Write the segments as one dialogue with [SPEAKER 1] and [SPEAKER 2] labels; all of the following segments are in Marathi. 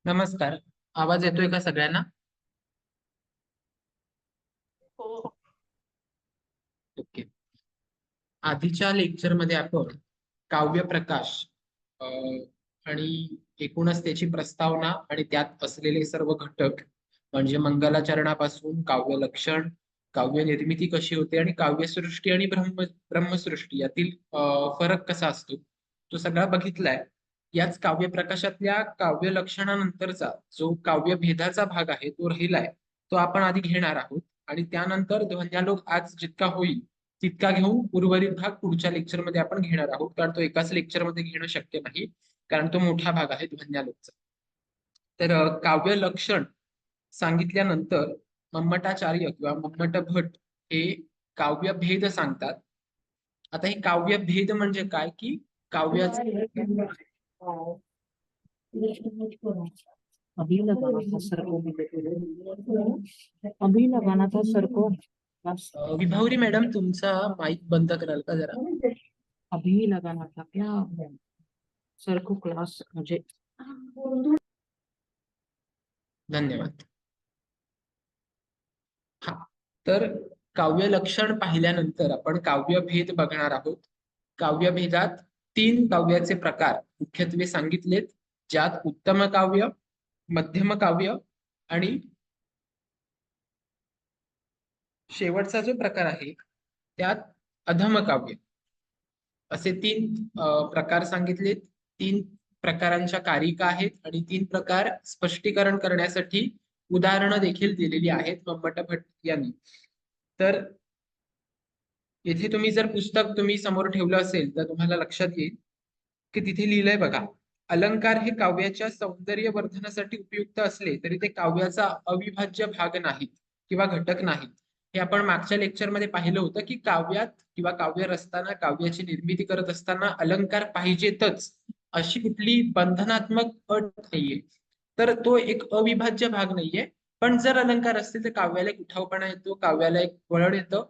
[SPEAKER 1] नमस्कार. आवाज येतोय का सगळ्यांना?
[SPEAKER 2] हो.
[SPEAKER 1] ओके. आधीच्या लेक्चरमध्ये आपण काव्य प्रकाश आणि एकूणच त्याची प्रस्तावना आणि त्यात असलेले सर्व घटक म्हणजे मंगलाचरणापासून काव्य लक्षण, काव्य निर्मिती कशी होते आणि काव्यसृष्टी आणि ब्रह्मसृष्टी यातील फरक कसा असतो तो सगळा बघितलाय. याच काव्य प्रकाशातल्या काव्य लक्षणानंतरचा जो काव्य भेदाचा भाग आहे तो राहिलाय, तो आपण आधी घेणार आहोत आणि त्यानंतर ध्वन्यालोक आज जितका होईल तितका घेऊन उर्वरित भाग पुढच्या लेक्चरमध्ये आपण घेणार आहोत, कारण तो एकाच लेक्चरमध्ये घेणं शक्य नाही, कारण तो मोठा भाग आहे ध्वन्यालोकचा. तर काव्य लक्षण सांगितल्यानंतर मम्मटाचार्य किंवा मम्मट भट हे काव्य भेद सांगतात. आता हे काव्य भेद म्हणजे काय की काव्याचा
[SPEAKER 2] अभी लगाना था सर को। अभी लगाना था सर को। बस।
[SPEAKER 1] विभावरी मॅडम तुमचा माईक बंद कराल का जरा?
[SPEAKER 2] अभी लगाना था क्या सर को क्लास मुझे।
[SPEAKER 1] धन्यवाद. हा, तर काव्य लक्षण पाहिल्यानंतर आपण काव्य भेद बघणार आहोत. काव्य भेदात तीन काव्याचे प्रकार मुख्यत्वे सांगितलेत, ज्यात उत्तम काव्य, मध्यम काव्य आणि शेवटचा जो प्रकार आहे त्यात अधम काव्य असे तीन प्रकार सांगितलेत. तीन प्रकारांच्या कारिका आहेत आणि तीन प्रकार स्पष्टीकरण करण्यासाठी उदाहरणं देखील दिलेली आहेत मम्मट भट यांनी. तर येथे तुम्ही जर पुस्तक तुम्ही समोर ठेवलं असेल तर तुम्हाला लक्षात येईल की तिथे लिहिलंय बघा, अलंकार हे काव्याच्या सौंदर्य वर्धनासाठी उपयुक्त असले तरी ते काव्याचा अविभाज्य भाग नाहीत किंवा घटक नाहीत. हे आपण मागच्या लेक्चरमध्ये पाहिलं होतं की काव्यात किंवा काव्य रचताना, काव्याची निर्मिती करत असताना अलंकार पाहिजेतच अशी कुठली बंधनात्मक अट नाहीये. तर तो एक अविभाज्य भाग नाहीये. पण जर अलंकार असतील तर काव्याला एक उठावपणा येतो, काव्याला एक वळण येतं.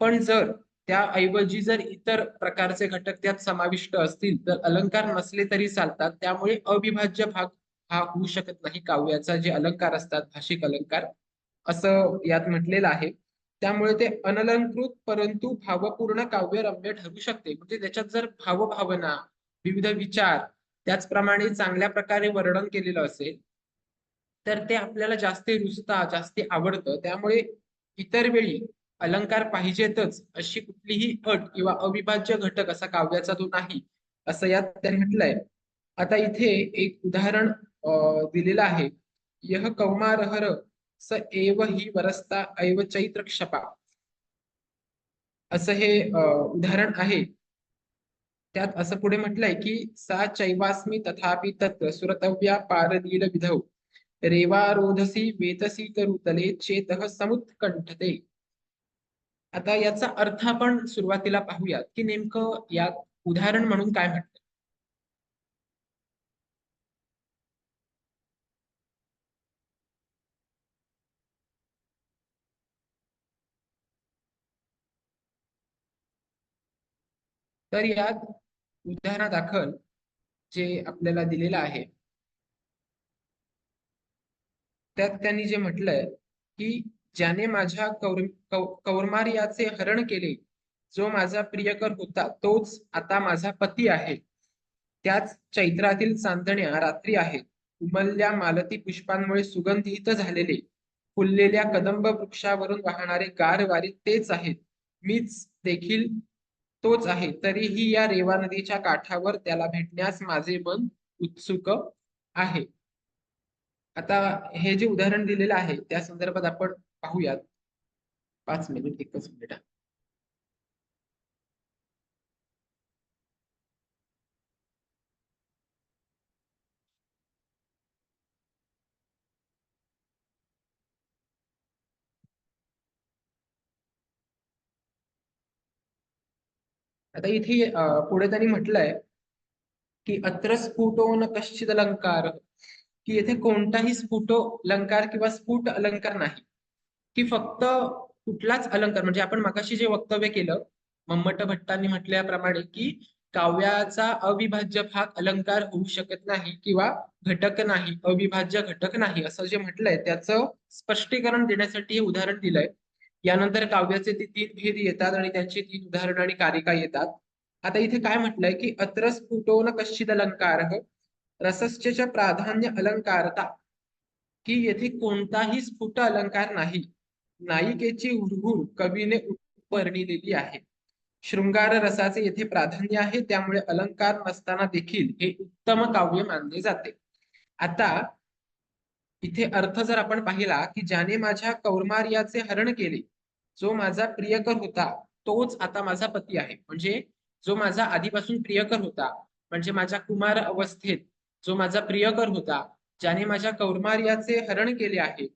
[SPEAKER 1] पण जर त्याऐवजी जर इतर प्रकारचे घटक त्यात समाविष्ट असतील तर अलंकार नसले तरी चालतात. त्यामुळे अविभाज्य भाग हा होऊ शकत नाही काव्याचा. जे अलंकार असतात भाषिक अलंकार असं यात म्हटलेलं आहे. त्यामुळे ते अनलंकृत परंतु भावपूर्ण काव्य रम्य ठरू शकते. म्हणजे त्याच्यात जर भावभावना, विविध विचार, त्याचप्रमाणे चांगल्या प्रकारे वर्णन केलेलं असेल तर ते आपल्याला जास्ती रुचतं, जास्ती आवडतं. त्यामुळे इतर वेळी अलंकार पाहिजेतच अशी कुठलीही अट किंवा अविभाज्य घटक असा काव्याचा तो नाही, असं यात त्यांनी म्हटलंय. आता इथे एक उदाहरण दिलेलं आहे. यह कौमारहर स एव ही वरस्ता ऐव चैत्र क्षपा असं हे उदाहरण आहे. त्यात असं पुढे म्हटलंय की सा चैवास्मी तथापि तत्र सुरतव्या पारनील विधौ रेवारोधसी वेतसी तरुतले चेतः समुत्कंठते. आता याचा अर्थ आपण सुरुवातीला पाहूयात की नेमकं या उदाहरण म्हणून काय म्हणतात. तर यात उदाहरणादाखल जे आपल्याला दिलेलं आहे त्यात त्यांनी जे म्हटलंय की ज्याने माझ्या कौरमार्याचे हरण केले, जो माझा प्रियकर होता तोच आता माझा पती आहे. त्याच चैत्रातील चांदण्या रात्री आहेत. उमलल्या मालती पुष्पांमुळे सुगंधित झालेले फुललेल्या कदंब वृक्षावरून वाहणारे गार वारे तेच आहेत. मीच देखील तोच आहे. तरीही या रेवा नदीच्या काठावर त्याला भेटण्यास माझे मन उत्सुक आहे. आता हे जे उदाहरण दिलेलं आहे त्या संदर्भात आपण पाहूयात. 5 मिनिट, एकच मिनिट. आता इथे पुढे त्यांनी म्हटलंय की अत्र स्फुटो न कश्चित अलंकार, की येथे कोणताही स्फुटो अलंकार किंवा स्फुट अलंकार नाही, की फक्त कुठलाच अलंकार म्हणजे आपण मगाशी जे वक्तव्य केलं मम्मट भट्टांनी म्हटल्याप्रमाणे की काव्याचा अविभाज्य भाग अलंकार होऊ शकत नाही किंवा घटक नाही, अविभाज्य घटक नाही असं जे म्हटलंय त्याचं स्पष्टीकरण देण्यासाठी हे उदाहरण दिलंय. यानंतर काव्याचे ते तीन भेद येतात आणि त्यांची तीन उदाहरणं आणि कारिका येतात. आता इथे काय म्हटलंय की अत्र स्फुटो न कश्चिद अलंकार रसस्य प्राधान्य अलंकारता, की येथे कोणताही स्फुट अलंकार नाही. नायिकेची हुरहुर कवीने वर्णिलेली आहे. शृंगार रसाचे येथे प्राधान्य आहे, त्यामुळे अलंकार नसताना देखील हे उत्तम काव्य मानले जाते. आता इथे अर्थ जर आपण पाहिला की ज्याने माझ्या कौमार्याचे हरण केले, जो माझा प्रियकर होता तोच आता माझा पती आहे. म्हणजे जो माझा आधीपासून प्रियकर होता, म्हणजे माझ्या कुमार अवस्थेत जो माझा प्रियकर होता, ज्याने माझ्या कौमार्याचे हरण केले आहे,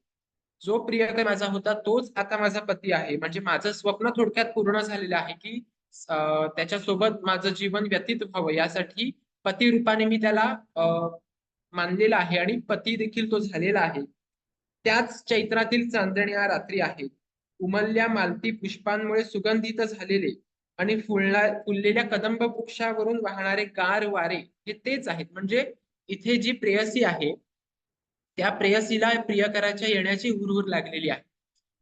[SPEAKER 1] जो प्रियकर माझा होता तोच आता माझा पती आहे. म्हणजे माझं स्वप्न थोडक्यात पूर्ण झालेलं आहे की त्याच्यासोबत माझं जीवन व्यतीत व्हावं, यासाठी पती रूपाने मी त्याला मानलेला आहे आणि पती देखील तो झालेला आहे. त्याच चैत्रातील चांदण्या रात्री आहेत, उमलल्या मालती पुष्पांमुळे सुगंधित झालेले आणि फुललेल्या कदंब वृक्षावरून वाहणारे गार वारे हे तेच आहेत. म्हणजे इथे जी प्रेयसी आहे त्या प्रेयसीला प्रियकराच्या येण्याची हुरहुर लागलेली आहे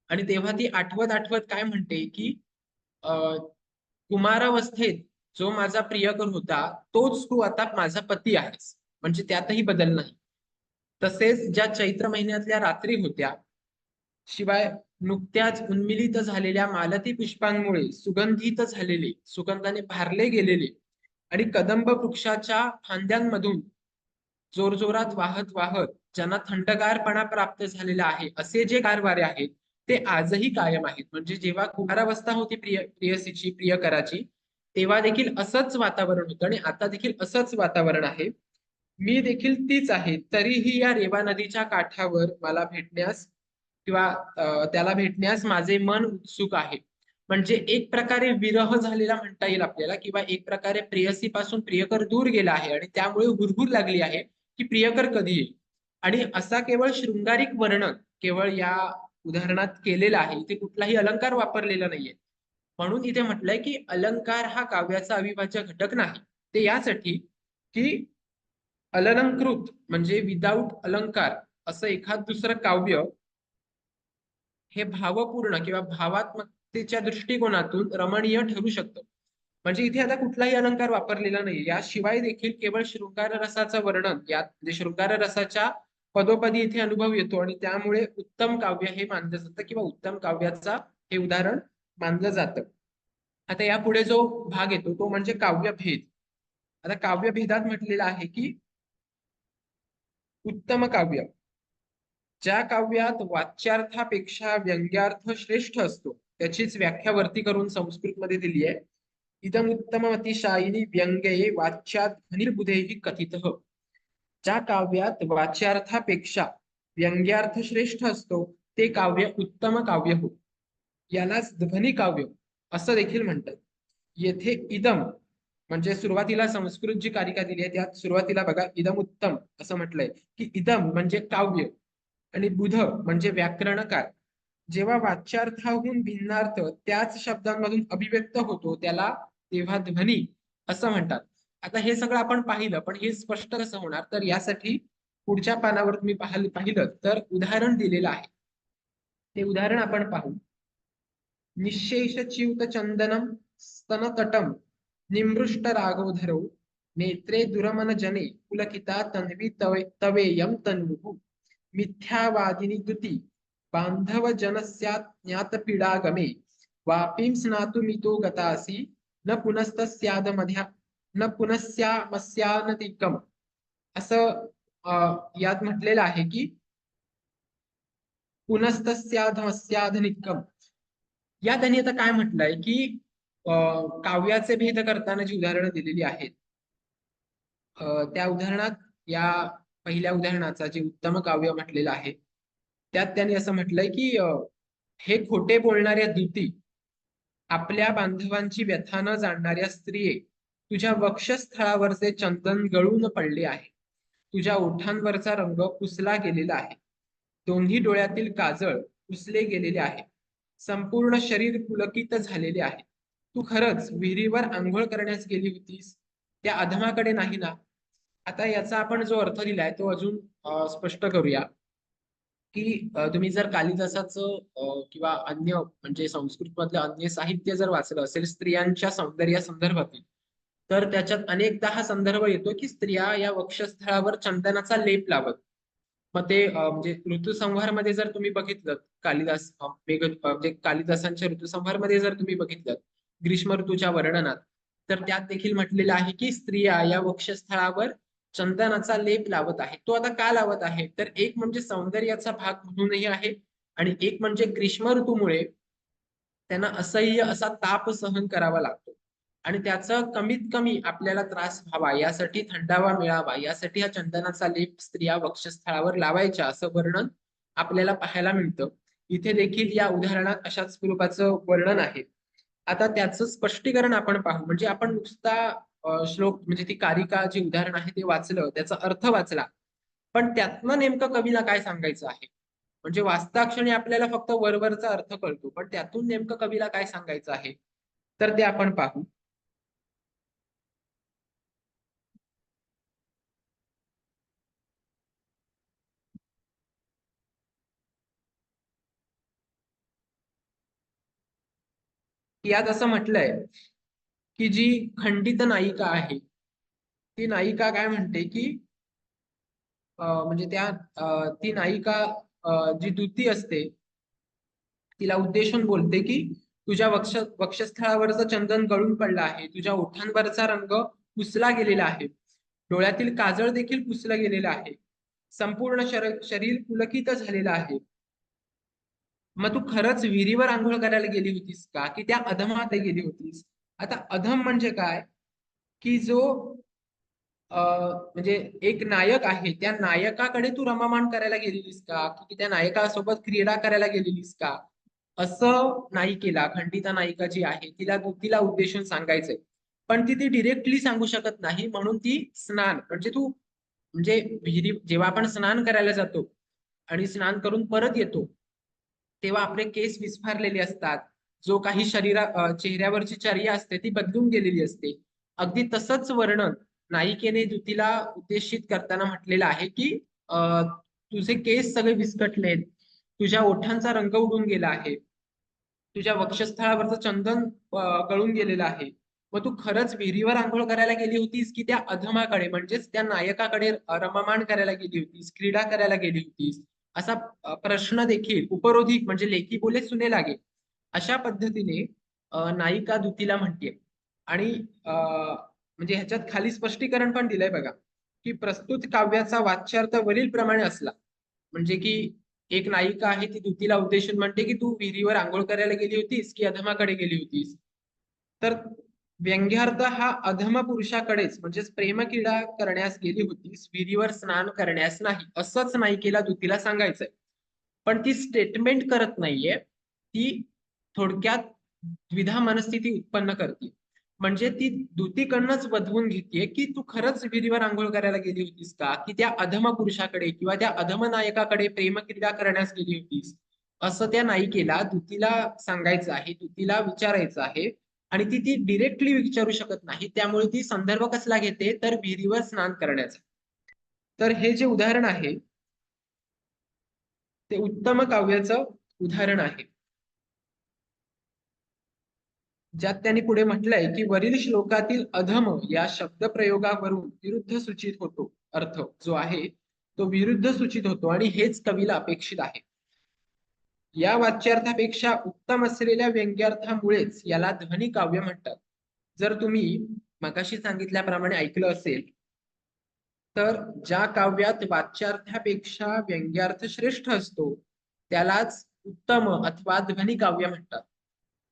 [SPEAKER 1] आणि तेव्हा ती आठवत आठवत काय म्हणते की कुमारावस्थेत जो माझा प्रियकर होता तोच तू आता माझा पती आहेस, म्हणजे त्यातही बदल नाही. तसेच ज्या चैत्र महिन्यातल्या रात्री होत्या, शिवाय नुकत्याच उन्मिलित झालेल्या मालती पुष्पांमुळे सुगंधित झालेले, सुगंधाने भारले गेलेले आणि कदंब वृक्षाच्या फांद्यांमधून जोरजोरात वाहत वाहत ज्यांना थंडगारपणा प्राप्त झालेला आहे असे जे गार वारे आहेत ते आजही कायम आहेत. म्हणजे जेव्हा कुमारावस्था होती प्रियसीची, प्रियकराची, तेव्हा देखील असंच वातावरण होतं आणि आता देखील असंच वातावरण आहे. मी देखील तीच आहे, तरीही या रेवा नदीच्या काठावर मला भेटण्यास किंवा त्याला भेटण्यास माझे मन उत्सुक आहे. म्हणजे एक प्रकारे विरह झालेला म्हणता येईल आपल्याला, किंवा एक प्रकारे प्रेयसीपासून प्रियकर दूर गेला आहे आणि त्यामुळे हुरहुर लागली आहे की प्रियकर कधी येईल. आणि असा केवळ शृंगारिक वर्णन केवळ या उदाहरणात केलेला आहे, इथे कुठलाही अलंकार वापरलेला नाहीये. म्हणून इथे म्हटलंय की अलंकार हा काव्याचा अविभाज्य घटक नाही. ते यासाठी की अलंकृत म्हणजे विदाऊट अलंकार असं एखाद दुसरं काव्य हे भावपूर्ण किंवा भावात्मकतेच्या दृष्टिकोनातून रमणीय ठरू शकतं. म्हणजे इथे आता कुठलाही अलंकार वापरलेला नाही. याशिवाय देखील केवळ शृंगार रसाचं वर्णन यात म्हणजे शृंगार रसाच्या पदोपदी इथे अनुभव येतो आणि त्यामुळे उत्तम काव्य हे मानलं जातं किंवा उत्तम काव्याचा हे उदाहरण मानलं जातं. आता यापुढे जो भाग येतो तो म्हणजे काव्यभेद. आता काव्यभेदात म्हटलेलं आहे की उत्तम काव्य ज्या काव्यात वाच्यार्थापेक्षा व्यंग्यार्थ श्रेष्ठ असतो, त्याचीच व्याख्या वरती करून संस्कृत मध्ये दिली आहे. इदम उत्तम अतिशायिनी व्यंग्ये वाच्यात ध्वनिर्बुधेही कथित. ज्या काव्यात वाच्यार्थापेक्षा व्यंग्यार्थ श्रेष्ठ असतो ते काव्य उत्तम काव्य हो. यालाच ध्वनी काव्य असं देखील म्हणतात. येथे इदम म्हणजे सुरुवातीला संस्कृत जी कारिका दिली आहे त्यात सुरुवातीला बघा इदम उत्तम असं म्हटलंय की इदम म्हणजे काव्य आणि बुध म्हणजे व्याकरणकार. जेव्हा वाच्यार्थाहून भिन्नार्थ त्याच शब्दांमधून अभिव्यक्त होतो त्याला तेव्हा ध्वनी असं म्हणतात. आता हे सगळं आपण पाहिलं, पण हे स्पष्ट कसं होणार, तर यासाठी पुढच्या पानावर तुम्ही पाहिलं तर उदाहरण दिलेलं आहे. ते उदाहरण आपण पाहू. निःशेष च्युत चंदनम स्तनतटम निमृष्ट राघोधरो नेत्रे दुरमन जने पुलकिता तन्वी तवेयम तन्वुः मिथ्यावादिनी दुती बांधव जनस्यात् ज्ञात पीडागमे वापीं स्नातुमितो गतासी न पुनस्तस्याद मध्या न पुनस्यामस्यानतिकम. असं यात म्हटलेलं आहे की पुनस्तस्याधमस्याधनिकम. या त्यांनी आता काय म्हटलंय की काव्याचे भेद करताना जी उदाहरणं दिलेली आहेत त्या उदाहरणात या पहिल्या उदाहरणाचा जे उत्तम काव्य म्हटलेलं आहे त्यात त्यांनी असं म्हटलंय की हे खोटे बोलणाऱ्या दूती, आपल्या बांधवांची व्यथा न जाणणाऱ्या स्त्रिये, तुझ्या वक्षस्थळावरचे चंदन गळून पडले आहे, तुझ्या ओठांवरचा रंग पुसला गेलेला आहे, दोन्ही डोळ्यातील काजळ पुसले गेलेले आहे, संपूर्ण शरीर पुलकित झालेले आहे. तू खरंच विहिरीवर आंघोळ करण्यास गेली होतीस त्या अधमाकडे नाही ना. आता याचा आपण जो अर्थ दिलाय तो अजून स्पष्ट करूया, की तुम्ही जर कालिदासाचं किंवा अन्य म्हणजे संस्कृत मधलं अन्य साहित्य जर वाचलं असेल स्त्रियांच्या सौंदर्या संदर्भातील, तर त्याच्यात अनेकदा हा संदर्भ येतो की स्त्रिया या वक्षस्थळावर चंदनाचा लेप लावत. मग ते म्हणजे ऋतुसंहार मध्ये जर तुम्ही बघितलं, कालिदास म्हणजे कालिदासांच्या ऋतुसंहार मध्ये जर तुम्ही बघितलं ग्रीष्म ऋतूच्या वर्णनात, तर त्यात देखील म्हटलेलं आहे की स्त्रिया या वक्षस्थळावर चंदनाचा लेप लावत आहे. तो आता का लावत आहे, तर एक म्हणजे सौंदर्याचा भाग म्हणूनही आहे, आणि एक म्हणजे ग्रीष्म ऋतूमुळे त्यांना असह्य असा ताप सहन करावा लागतो, आणि त्याचा कमीत कमी आपल्याला त्रास व्हावा यासाठी, थंडावा मिळावा यासाठी हा चंदनाचा लेप स्त्रिया वक्षस्थळावर लावायच्या असं वर्णन आपल्याला पाहायला मिळतं. इथे देखील या उदाहरणात अशाच स्वरूपाचं वर्णन आहे. आता त्याचं स्पष्टीकरण आपण पाहू. म्हणजे आपण नुसता श्लोक म्हणजे ती कारिका जे उदाहरण आहे ते वाचलं, त्याचा अर्थ वाचला, पण त्यातनं नेमकं कवीला काय सांगायचं आहे. म्हणजे वाचताक्षणी आपल्याला फक्त वरवरचा अर्थ कळतो, पण त्यातून नेमकं कवीला काय सांगायचं आहे, तर ते आपण पाहू. यात असं म्हटलंय की जी खंडित नायिका आहे, ती नायिका काय म्हणते की म्हणजे ती नायिका जी द्युती असते तिला उद्देशून बोलते की तुझ्या वक्षस्थळावरचं चंदन गळून पडलं आहे, तुझ्या ओठांवरचा रंग पुसला गेलेला आहे, डोळ्यातील काजळ देखील पुसलं गेलेलं आहे, संपूर्ण शरीर पुलकित झालेलं आहे. मग तू खरंच विहिरीवर आंघोळ करायला गेली होतीस का, की त्या अधमात गेली होतीस. आता अधम म्हणजे काय, की जो म्हणजे एक नायक आहे, त्या नायकाकडे तू रममाण करायला गेलेलीस का, की त्या नायकासोबत क्रीडा करायला गेलेलीस का, असं नायिकेला, खंडिता नायिका जी आहे तिला तिला उद्देशून सांगायचंय. पण ती ती डिरेक्टली सांगू शकत नाही, म्हणून ती स्नान म्हणजे तू म्हणजे विहिरी जेव्हा आपण स्नान करायला जातो आणि स्नान करून परत येतो, तेव्हा आपले केस विस्फारलेले असतात, जो काही चेहऱ्यावरची चर्या असते ती बदलून गेलेली असते. अगदी तसंच वर्णन नायिकेने द्युतीला उद्देशित करताना म्हटलेलं आहे की तुझे केस सगळे विस्कटलेत, तुझ्या ओठांचा रंग उडून गेला आहे, तुझ्या वक्षस्थळावरचं चंदन गळून गेलेलं आहे. मग तू खरंच विहिरीवर आंघोळ करायला गेली होतीस, की त्या अधमाकडे म्हणजेच त्या नायकाकडे रममाण करायला गेली होतीस, क्रीडा करायला गेली होतीस, असा प्रश्न देखील उपरोधिक म्हणजे लेखी बोले सुने लागे अशा पद्धतीने नायिका द्युतीला म्हणते. आणि म्हणजे ह्याच्यात खाली स्पष्टीकरण पण दिलंय बघा, की प्रस्तुत काव्याचा वाच्यार्थ वरील प्रमाणे असला, म्हणजे की एक नायिका आहे ती द्युतीला उद्देशून म्हणते की तू विहिरीवर आंघोळ करायला गेली होतीस की अधमाकडे गेली होतीस. तर व्यंग्यार्थ हा अधम पुरुषाकडेच म्हणजेच प्रेमक्रीडा करण्यास गेली होतीस, विहिरीवर स्नान करण्यास नाही, असंच नायिकेला द्युतीला सांगायचंय. पण ती स्टेटमेंट करत नाहीये, ती थोडक्यात द्विधा मनस्थिती उत्पन्न करते. म्हणजे ती द्युतीकडनंच बदवून घेते की तू खरंच विहिरीवर आंघोळ करायला गेली होतीस का, की त्या अधम पुरुषाकडे किंवा त्या अधम नायकाकडे प्रेमक्रीडा करण्यास गेली होतीस, असं त्या नायिकेला द्युतीला सांगायचं आहे, द्युतीला विचारायचं आहे. आणि ती ती डिरेक्टली विचारू शकत नाही, त्यामुळे ती संदर्भ कसला घेते, तर विहिरीवर स्नान करण्याचा. तर हे जे उदाहरण आहे ते उत्तम काव्याचं उदाहरण आहे, ज्यात त्यांनी पुढे म्हटलंय की वरील श्लोकातील अधम या शब्दप्रयोगावरून विरुद्ध सूचित होतो, अर्थ जो आहे तो विरुद्ध सूचित होतो, आणि हेच कवीला अपेक्षित आहे. या वाच्यार्थापेक्षा उत्तम असलेल्या व्यंग्यार्थामुळेच याला ध्वनी काव्य म्हणतात. जर तुम्ही मगाशी सांगितल्याप्रमाणे ऐकलं असेल, तर ज्या काव्यात वाच्यार्थापेक्षा व्यंग्यार्थ श्रेष्ठ असतो त्यालाच उत्तम अथवा ध्वनी काव्य म्हणतात.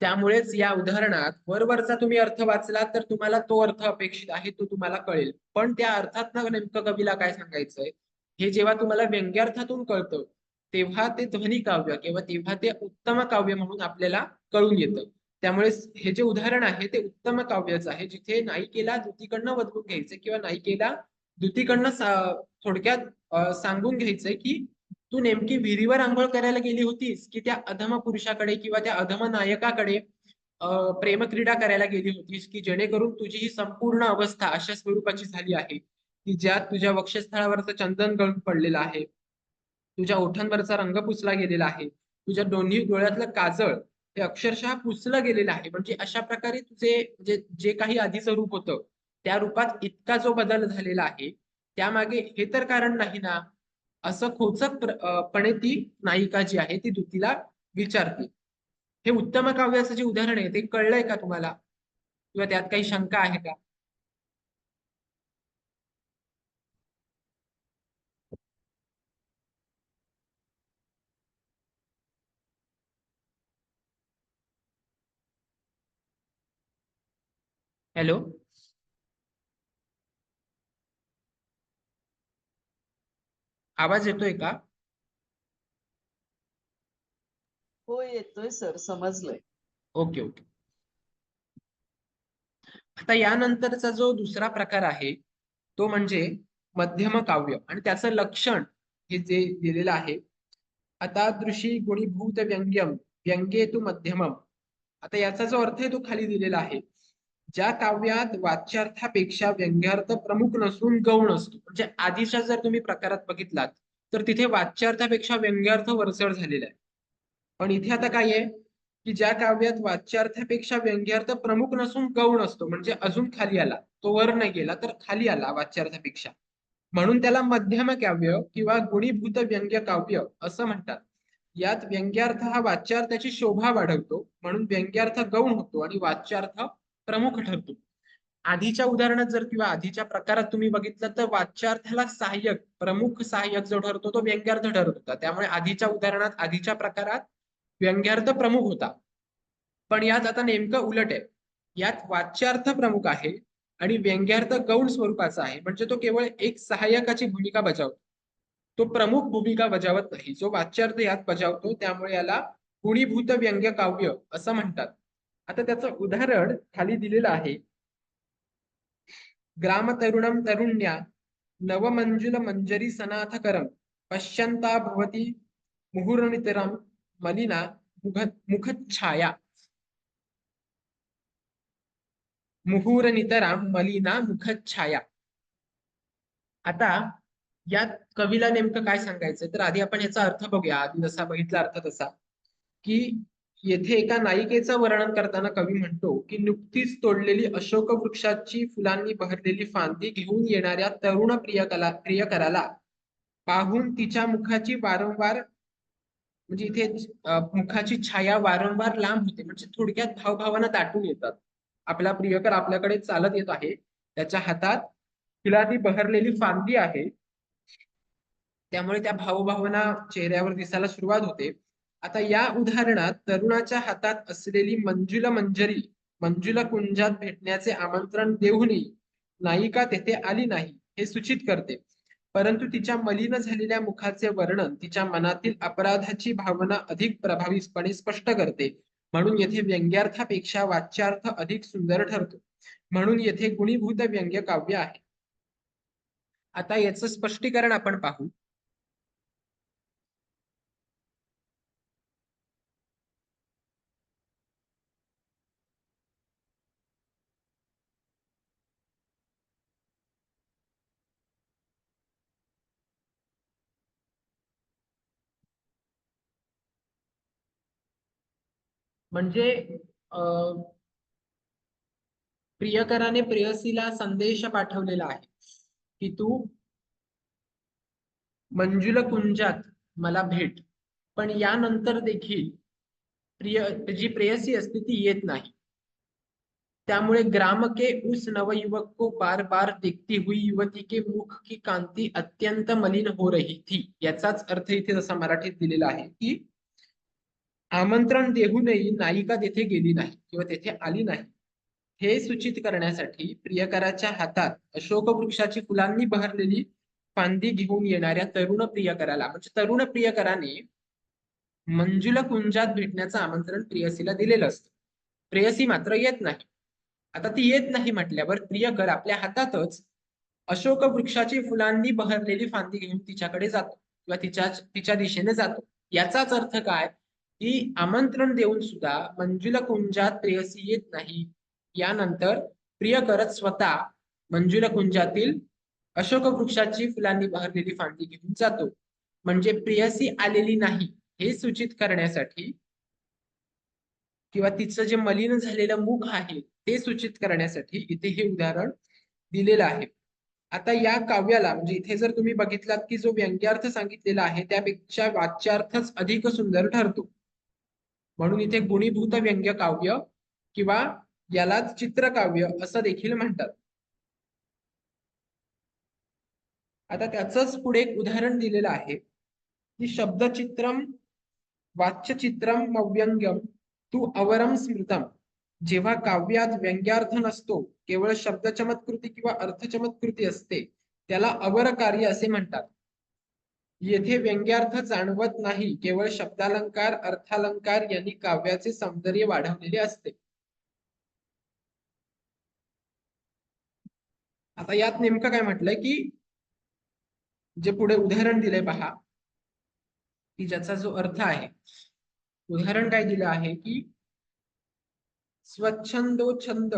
[SPEAKER 1] त्यामुळेच या उदाहरणात वरवरचा तुम्ही अर्थ वाचला तर तुम्हाला तो अर्थ अपेक्षित आहे तो तुम्हाला कळेल, पण त्या अर्थात नेमकं कवीला काय सांगायचंय हे जेव्हा तुम्हाला व्यंग्यार्थातून कळतं, तेव्हा ते ध्वनी काव्य किंवा तेव्हा ते उत्तम काव्य म्हणून आपल्याला कळून येतं. त्यामुळे हे जे उदाहरण आहे ते उत्तम काव्याचं आहे, जिथे नायिकेला द्युतीकडनं बदलून घ्यायचं किंवा नायिकेला द्युतीकडनं थोडक्यात सांगून घ्यायचंय की तू नेमकी विहिरीवर आंघोळ करायला गेली होतीस की त्या अधम पुरुषाकडे किंवा त्या अधम नायकाकडे प्रेमक्रीडा करायला गेली होतीस की जेणेकरून तुझी ही संपूर्ण अवस्था अशा स्वरूपाची झाली आहे की ज्यात तुझ्या वक्षस्थळावरचं चंदन गळून पडलेलं आहे, तुझ्या ओठांवरचा रंग पुसला गेलेला आहे, तुझ्या दोन्ही डोळ्यातलं काजळ हे अक्षरशः पुसलं गेलेलं आहे. म्हणजे अशा प्रकारे तुझे म्हणजे जे काही आधीचं रूप होतं त्या रूपात इतका जो बदल झालेला आहे त्यामागे हे तर कारण नाही ना, असं पणे ती नायिका जी आहे ती द्युतीला विचारते. हे उत्तम काव्याचं जे उदाहरण आहे ते कळलंय का तुम्हाला, किंवा त्यात काही शंका आहे का? हॅलो. आवाज येतोय का?
[SPEAKER 3] हो येतोय सर, समजलंय.
[SPEAKER 1] Okay okay. आता यानंतरचा जो दुसरा प्रकार आहे तो म्हणजे मध्यम काव्य आणि त्याचं लक्षण हे जे दिलेलं आहे. आता दृशी गुणीभूत व्यंग्यम व्यंग्ये तु मध्यमम. आता याचा जो अर्थ आहे तो खाली दिलेला आहे. ज्या काव्यात वाच्यार्थापेक्षा व्यंग्यार्थ प्रमुख नसून गौण असतो, म्हणजे आधीच्या जर तुम्ही प्रकारात बघितलात तर तिथे वाच्यार्थापेक्षा व्यंग्यार्थ वरचढ झालेला आहे. पण इथे आता काय आहे की ज्या काव्यात वाच्यार्थापेक्षा व्यंग्यार्थ प्रमुख नसून गौण असतो, म्हणजे अजून खाली आला, तो वर नाही गेला तर खाली आला वाच्यार्थापेक्षा, म्हणून त्याला मध्यम काव्य किंवा गुणीभूत व्यंग्य काव्य असं म्हणतात. यात व्यंग्यार्थ हा वाच्यार्थाची शोभा वाढवतो म्हणून व्यंग्यार्थ गौण होतो आणि वाच्यार्थ प्रमुख ठरतो. आधीच्या उदाहरणात जर किंवा आधीच्या प्रकारात तुम्ही बघितलं तर वाच्यार्थाला सहाय्यक प्रमुख सहाय्यक जो ठरतो तो व्यंग्यार्थ ठरत होता. त्यामुळे आधीच्या उदाहरणात आधीच्या प्रकारात व्यंग्यार्थ प्रमुख होता. पण यात आता नेमकं उलट आहे. यात वाच्यार्थ प्रमुख आहे आणि व्यंग्यार्थ गौण स्वरूपाचा आहे, म्हणजे तो केवळ एक सहाय्यकाची भूमिका बजावतो, तो प्रमुख भूमिका बजावत नाही जो वाच्यार्थ यात बजावतो. त्यामुळे याला गुणीभूत व्यंग्य काव्य असं म्हणतात. आता त्याचं उदाहरण खाली दिलेलं आहे. ग्राम तरुणम तरुण्या नवमंजुल मंजरी सनाथकरम पश्यंता भवती मुहुर्नितरम मलिना मुखच्छाया. मुहुर्नितरम मलिना मुखच्छाया. आता यात कवीला नेमकं काय सांगायचंय तर आधी आपण याचा अर्थ बघूया. आधी जसा बघितला अर्थ तसा की येथे एका नायिकेचं वर्णन करताना कवी म्हणतो की नुकतीच तोडलेली अशोक वृक्षाची फुलांनी बहरलेली फांदी घेऊन येणाऱ्या तरुण प्रियकराला पाहून तिच्या मुखाची वारंवार म्हणजे इथे मुखाची छाया वारंवार लांब होते, म्हणजे थोडक्यात भावभावना दाटून येतात. आपला प्रियकर आपल्याकडे चालत येत आहे, त्याच्या हातात फुलांनी बहरलेली फांदी आहे, त्यामुळे त्या भावभावना चेहऱ्यावर दिसायला सुरुवात होते. आता या उदाहरणात तरुणाच्या हातात असलेली मंजुला कुंजात भेटण्याचे आमंत्रण देऊनही नायिका तेथे आली नाही हे सूचित करते. परंतु तिच्या मलिन झालेल्या मुखाचे वर्णन तिच्या मनातील अपराधाची भावना अधिक प्रभावीपणे स्पष्ट करते. म्हणून येथे व्यंग्यार्थापेक्षा वाच्यार्थ अधिक सुंदर ठरतो. म्हणून येथे गुणीभूत व्यंग्य काव्य आहे. आता याचं स्पष्टीकरण आपण पाहू. म्हणजे प्रियकराने प्रेयसीला संदेश पाठवलेला आहे की तू मंजुल कुंजात मला भेट. पण यानंतर देखील जी प्रेयसी असते ती येत नाही. त्यामुळे ग्राम के उस नवयुवक को बार बार देखती हुई युवती के मुख की कांती अत्यंत मलिन हो रही थी. याचाच अर्थ इथे जसा मराठीत दिलेला आहे की आमंत्रण देऊनही नायिका तेथे गेली नाही किंवा तेथे आली नाही हे सूचित करण्यासाठी प्रियकराच्या हातात अशोक वृक्षाची फुलांनी बहरलेली फांदी घेऊन येणाऱ्या तरुण प्रियकराला, म्हणजे तरुण प्रियकराने मंजुला कुंजात भेटण्याचं आमंत्रण प्रेयसीला दिलेलं असतं. प्रेयसी मात्र येत नाही. आता ती येत नाही म्हटल्यावर प्रियकर आपल्या हातातच अशोक वृक्षाची फुलांनी बहरलेली फांदी घेऊन तिच्याकडे जातो किंवा तिच्या दिशेने जातो. याचाच अर्थ काय की आमंत्रण देऊन सुद्धा मंजुला कुंजात प्रेयसी येत नाही. यानंतर प्रिय करत स्वतः मंजुला कुंजातील अशोक वृक्षाची फुलांनी बहरलेली फांदी घेऊन जातो. म्हणजे प्रेयसी आलेली नाही हे सूचित करण्यासाठी किंवा तिचं जे मलिन झालेलं मुख आहे ते सूचित करण्यासाठी इथे हे उदाहरण दिलेलं आहे. आता या काव्याला म्हणजे इथे जर तुम्ही बघितलात की जो व्यंग्यार्थ सांगितलेला आहे त्यापेक्षा वाच्यार्थच अधिक सुंदर ठरतो. म्हणून इथे गुणीभूत व्यंग्य काव्य किंवा यालाच चित्रकाव्य असं देखील म्हणतात. आता त्याचंच पुढे एक उदाहरण दिलेलं आहे की शब्दचित्रम वाच्यचित्रम मव्यंग्यम तू अवरम स्मृतम. जेव्हा काव्यात व्यंग्यार्थ नसतो, केवळ शब्द चमत्कृती किंवा अर्थ चमत्कृती असते, त्याला अवर कार्य असे म्हणतात. येथे व्यंग्यार्थ जाणवत नाही, केवळ शब्दालंकार अर्थालंकार यांनी काव्याचे सौंदर्य वाढवलेले असते. आता यात नेमकं काय म्हटलंय की जे पुढे उदाहरण दिलंय पहा की ज्याचा जो अर्थ आहे, उदाहरण काय दिलं आहे की स्वच्छंदो छंद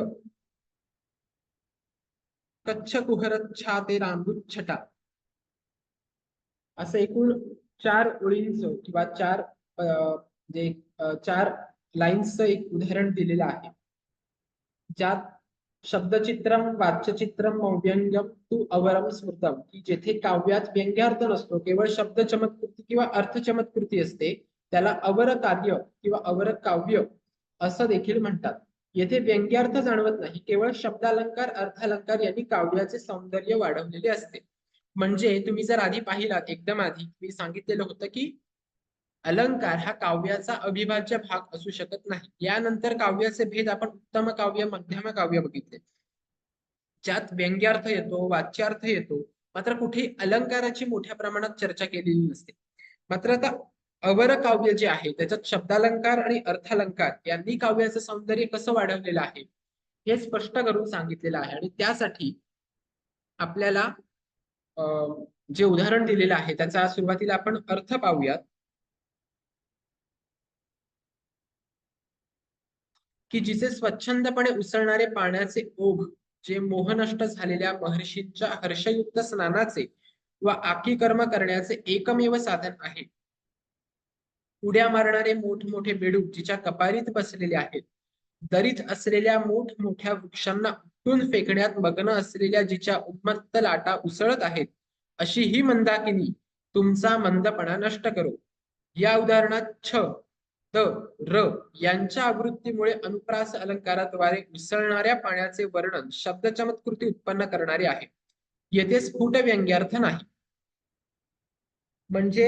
[SPEAKER 1] कच्छ कुहरत छाते रामृत छटा. असं एकूण 4 ओळींचं किंवा 4 लाईन्सचं एक उदाहरण दिलेलं आहे, ज्यात शब्दचित्रम वाच्यचित्रम मव्यंग्यम तू अवरम स्मृतम, की जेथे काव्यात व्यंग्यार्थ नसतो, केवळ शब्द चमत्कृती किंवा अर्थ चमत्कृती असते, त्याला अवर कार्य किंवा अवर काव्य असं देखील म्हणतात. येथे व्यंग्यार्थ जाणवत नाही, केवळ शब्दालंकार अर्थालंकार यांनी काव्याचे सौंदर्य वाढवलेले असते. म्हणजे तुम्ही जर आधी पाहिलात, एकदम आधी मी सांगितलेलं होतं की अलंकार हा काव्याचा अविभाज्य भाग असू शकत नाही. यानंतर काव्याचे भेद आपण उत्तम काव्य मध्यम काव्य बघितले, ज्यात व्यंग्यार्थ येतो वाच्यार्थ येतो, मात्र कुठे अलंकाराची मोठ्या प्रमाणात चर्चा केलेली नसते. मात्र आता अवर काव्य जे आहे त्याच्यात शब्दालंकार आणि अर्थालंकार यांनी काव्याचं सौंदर्य कसं वाढवलेलं आहे हे स्पष्ट करून सांगितलेलं आहे. आणि त्यासाठी आपल्याला जे उदाहरण दिलेलं आहे त्याचा सुरुवातीला आपण अर्थ पाहूयात की जिचे स्वच्छंदपणे उसळणारे पाण्याचे ओघ जे मोहनष्ट झालेल्या महर्षींच्या हर्षयुक्त स्नानाचे व आकी कर्म करण्याचे एकमेव साधन आहे. उड्या मारणारे मोठमोठे बेडूक जिच्या कपारीत बसलेले आहेत, दरीत असलेल्या मोठमोठ्या वृक्षांना उपटून फेकण्यात मग्न असलेल्या जिच्या उन्मत्त लाटा उसळत आहेत, अशी ही मंदाकिनी तुमचा मंदपणा नष्ट करो. या उदाहरणात छ द र यांच्या आवृत्तीमुळे अनुप्रास अलंकाराद्वारे उसळणाऱ्या पाण्याचे वर्णन शब्द चमत्कृती उत्पन्न करणारे आहे. येथे स्फुट व्यंग्यार्थ नाही. म्हणजे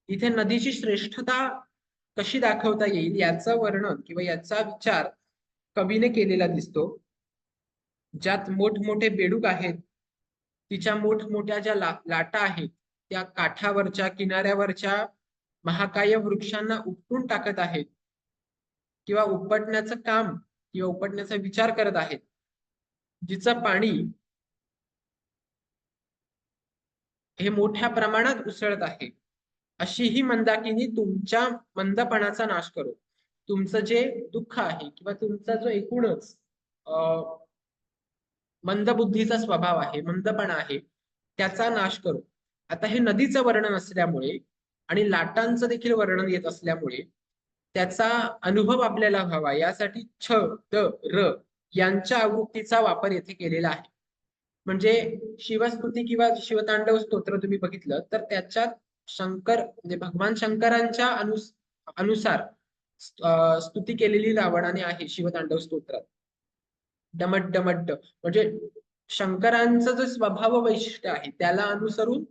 [SPEAKER 1] इथे नदीची श्रेष्ठता कशी दाखवता येईल याचं वर्णन किंवा याचा विचार कवीने केलेला दिसतो. ज्यात मोठमोठे बेडूक आहेत, तिच्या मोठमोठ्या ज्या लाटा आहेत त्या काठावरच्या किनाऱ्यावरच्या महाकाय वृक्षांना उपटून टाकत आहेत किंवा उपटण्याचं काम किंवा उपटण्याचा विचार करत आहेत, जिचं पाणी हे मोठ्या प्रमाणात उसळत आहे. अशी ही मंदाकिनी तुमच्या मंदपणाचा नाश करो. तुमचं जे दुःख आहे किंवा तुमचा जो एकूणच मंदबुद्धीचा स्वभाव आहे, मंदपणा आहे, त्याचा नाश करो. आता हे नदीचं वर्णन असल्यामुळे आणि लाटांचं देखील वर्णन येत असल्यामुळे त्याचा अनुभव आपल्याला व्हावा यासाठी छ द र यांच्या आवृत्तीचा वापर येथे केलेला आहे. म्हणजे शिवस्तुती किंवा शिवतांडव स्तोत्र तुम्ही बघितलं तर त्याच्यात शंकर म्हणजे भगवान शंकरांच्या अनुसार स्तुती केलेली रावणाने आहे शिवतांडव स्तोत्रात. डमट डमट म्हणजे शंकरांचं जो स्वभाव वैशिष्ट्य आहे त्याला अनुसरून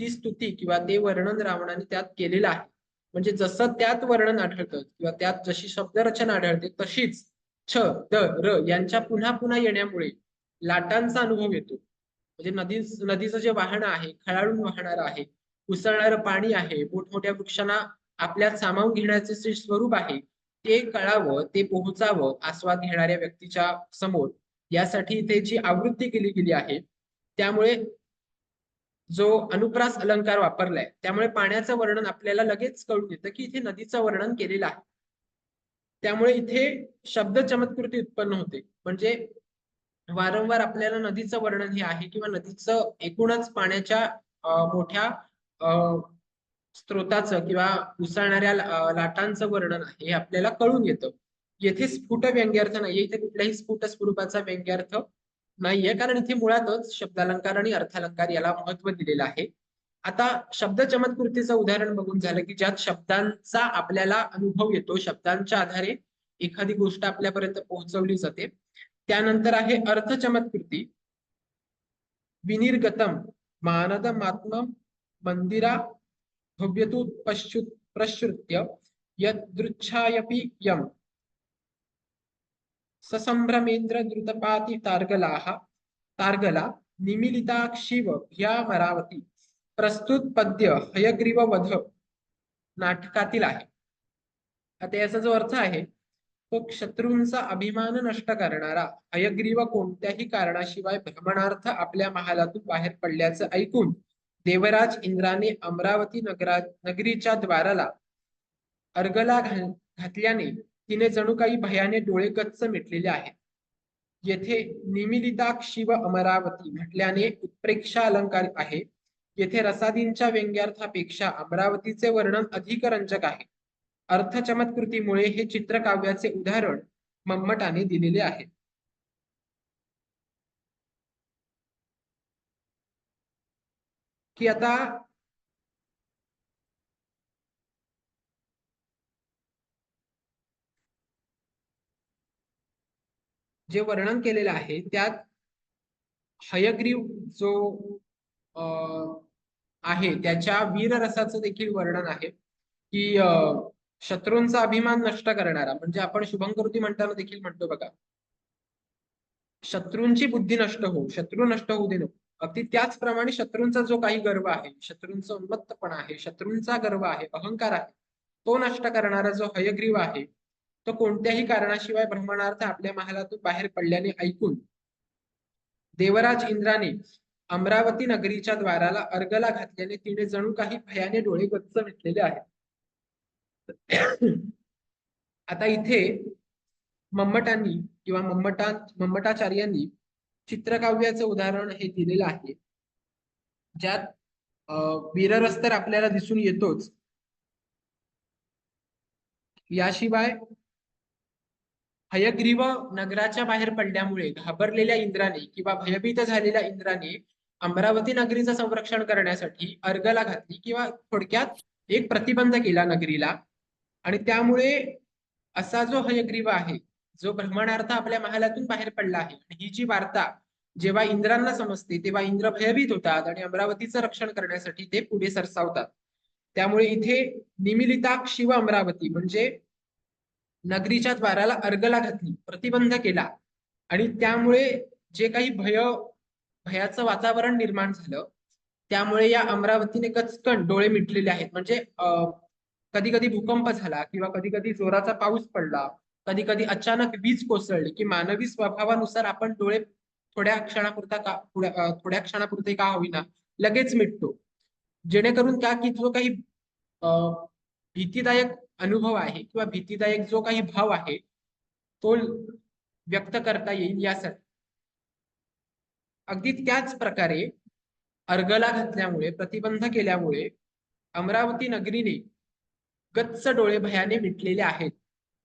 [SPEAKER 1] ती स्तुती किंवा ते वर्णन रावणाने त्यात केलेलं आहे. म्हणजे जसं त्यात वर्णन आढळतं किंवा त्यात जशी शब्दरचना आढळते तशीच छ द र यांच्या पुन्हा पुन्हा येण्यामुळे लाटांचा अनुभव येतो. म्हणजे नदीचं जे वाहन आहे खळाळून वाहणार आहे, उसळणारं पाणी आहे, मोठमोठ्या वृक्षांना आपल्यात सामावून घेण्याचे जे स्वरूप आहे ते कळावं, ते पोहोचावं आस्वाद घेणाऱ्या व्यक्तीच्या समोर, यासाठी इथे जी आवृत्ती केली गेली आहे त्यामुळे जो अनुप्रास अलंकार वापरलाय त्यामुळे पाण्याचं वर्णन आपल्याला लगेच कळून येतं की इथे नदीचं वर्णन केलेलं आहे. त्यामुळे इथे शब्द चमत्कृती उत्पन्न होते. म्हणजे वारंवार आपल्याला नदीचं वर्णन हे आहे किंवा नदीचं एकूणच पाण्याच्या मोठ्या स्त्रोताचं किंवा उसळणाऱ्या लाटांचं वर्णन आहे हे आपल्याला कळून येतं. येथे स्फुट व्यंग्यार्थ नाहीये, इथे कुठल्याही स्फुट स्वरूपाचा व्यंग्यार्थ नाहीये, कारण इथे मुळातच शब्दालंकार आणि अर्थालंकार याला महत्व दिलेलं आहे. आता शब्द चमत्कृतीचं उदाहरण बघून झालं की ज्यात शब्दांचा आपल्याला अनुभव येतो, शब्दांच्या आधारे एखादी गोष्ट आपल्यापर्यंत पोहोचवली जाते. त्यानंतर आहे अर्थ चमत्कृती. विनिर्गतम मानदमात्म मंदिरा भव्यतु प्रश्रुत्य यदृच्छायपि यम ससंभ्रमेंद्र द्रुतपाती तार्गला निमिलिताक्षिव ह्यामरावती प्रस्तुत पद्य हयग्रीव वध नाटकातील आहे. आता याचा जो अर्थ आहे तो शत्रूंचा अभिमान नष्ट करणारा हयग्रीव कोणत्याही कारणाशिवाय भ्रमणार्थ आपल्या महालातून बाहेर पडल्याचं ऐकून देवराज इंद्राने अमरावती नगरीच्या द्वाराला अर्गला घातल्याने तिने जणू काही भयाने डोळे गच्च मिटलेले आहेत. येथे निमिलिताक्षिव अमरावती म्हटल्याने उत्प्रेक्षा अलंकार आहे. येथे रसादींच्या व्यंग्यार्थापेक्षा अमरावतीचे वर्णन अधिक रंजक आहे. अर्थ चमत्कृतीमुळे हे चित्रकाव्याचे उदाहरण मम्मटाने दिलेले आहे. की आता जे वर्णन केलेलं आहे त्यात हयग्रीव जो आहे त्याच्या वीररसाचं देखील वर्णन आहे की शत्रूंचा अभिमान नष्ट करणारा, म्हणजे आपण शुभंकरोती म्हणताना देखील म्हणतो बघा, शत्रूंची बुद्धी नष्ट हो, शत्रू नष्ट होऊ दे नको. अगदी त्याचप्रमाणे शत्रूंचा जो काही गर्व आहे, शत्रूंचा उन्मत्तपणा आहे, शत्रूंचा गर्व आहे, अहंकार आहे, तो नष्ट करणारा जो हयग्रीव आहे तो कोणत्याही कारणाशिवाय भ्रमणार्थ आपल्या महालातून बाहेर पडल्याने ऐकून देवराज इंद्राने अमरावती नगरीच्या द्वाराला अर्गला घातल्याने तिने जणू काही भयाने डोळे गच्च मिटलेले आहेत. आता इथे मम्मटांनी किंवा मम्मटाचार्यांनी चित्रकाव्याचं उदाहरण हे दिलेलं आहे ज्यात वीररस तर आपल्याला दिसून येतोच, याशिवाय हयग्रीव नगराच्या बाहेर पडल्यामुळे घाबरलेल्या इंद्राने किंवा भयभीत झालेल्या इंद्राने अमरावती नगरीचं संरक्षण करण्यासाठी अर्गला घातली किंवा थोडक्यात एक प्रतिबंध केला नगरीला. आणि त्यामुळे असा जो हयग्रीव आहे जो भ्रमणार्थ आपल्या महालातून बाहेर पडला आहे, ही जी वार्ता जेव्हा इंद्रांना समजते तेव्हा इंद्र भयभीत होतात आणि अमरावतीचं रक्षण करण्यासाठी ते पुढे सरसावतात. त्यामुळे इथे निमिलिताक्षिव अमरावती म्हणजे नगरीच्या द्वाराला अर्गला घातली, प्रतिबंध केला, आणि त्यामुळे जे काही भयाचं वातावरण निर्माण झालं त्यामुळे या अमरावतीने गचकन डोळे मिटलेले आहेत. म्हणजे कधी कधी भूकंप झाला किंवा कधी कधी जोराचा पाऊस पडला, कधी कधी अचानक वीज कोसळली की मानवी स्वभावानुसार आपण डोळे थोड्या क्षणापुरते का होईना लगेच मिटतो, जेणेकरून का की जो काही भीतीदायक अनुभव आहे किंवा भीतीदायक जो काही भाव आहे तो व्यक्त करता येईल यासाठी. अगदी त्याच प्रकारे अर्गला घातल्यामुळे, प्रतिबंध केल्यामुळे अमरावती नगरीने गच्च डोळे भयाने मिटलेले आहेत.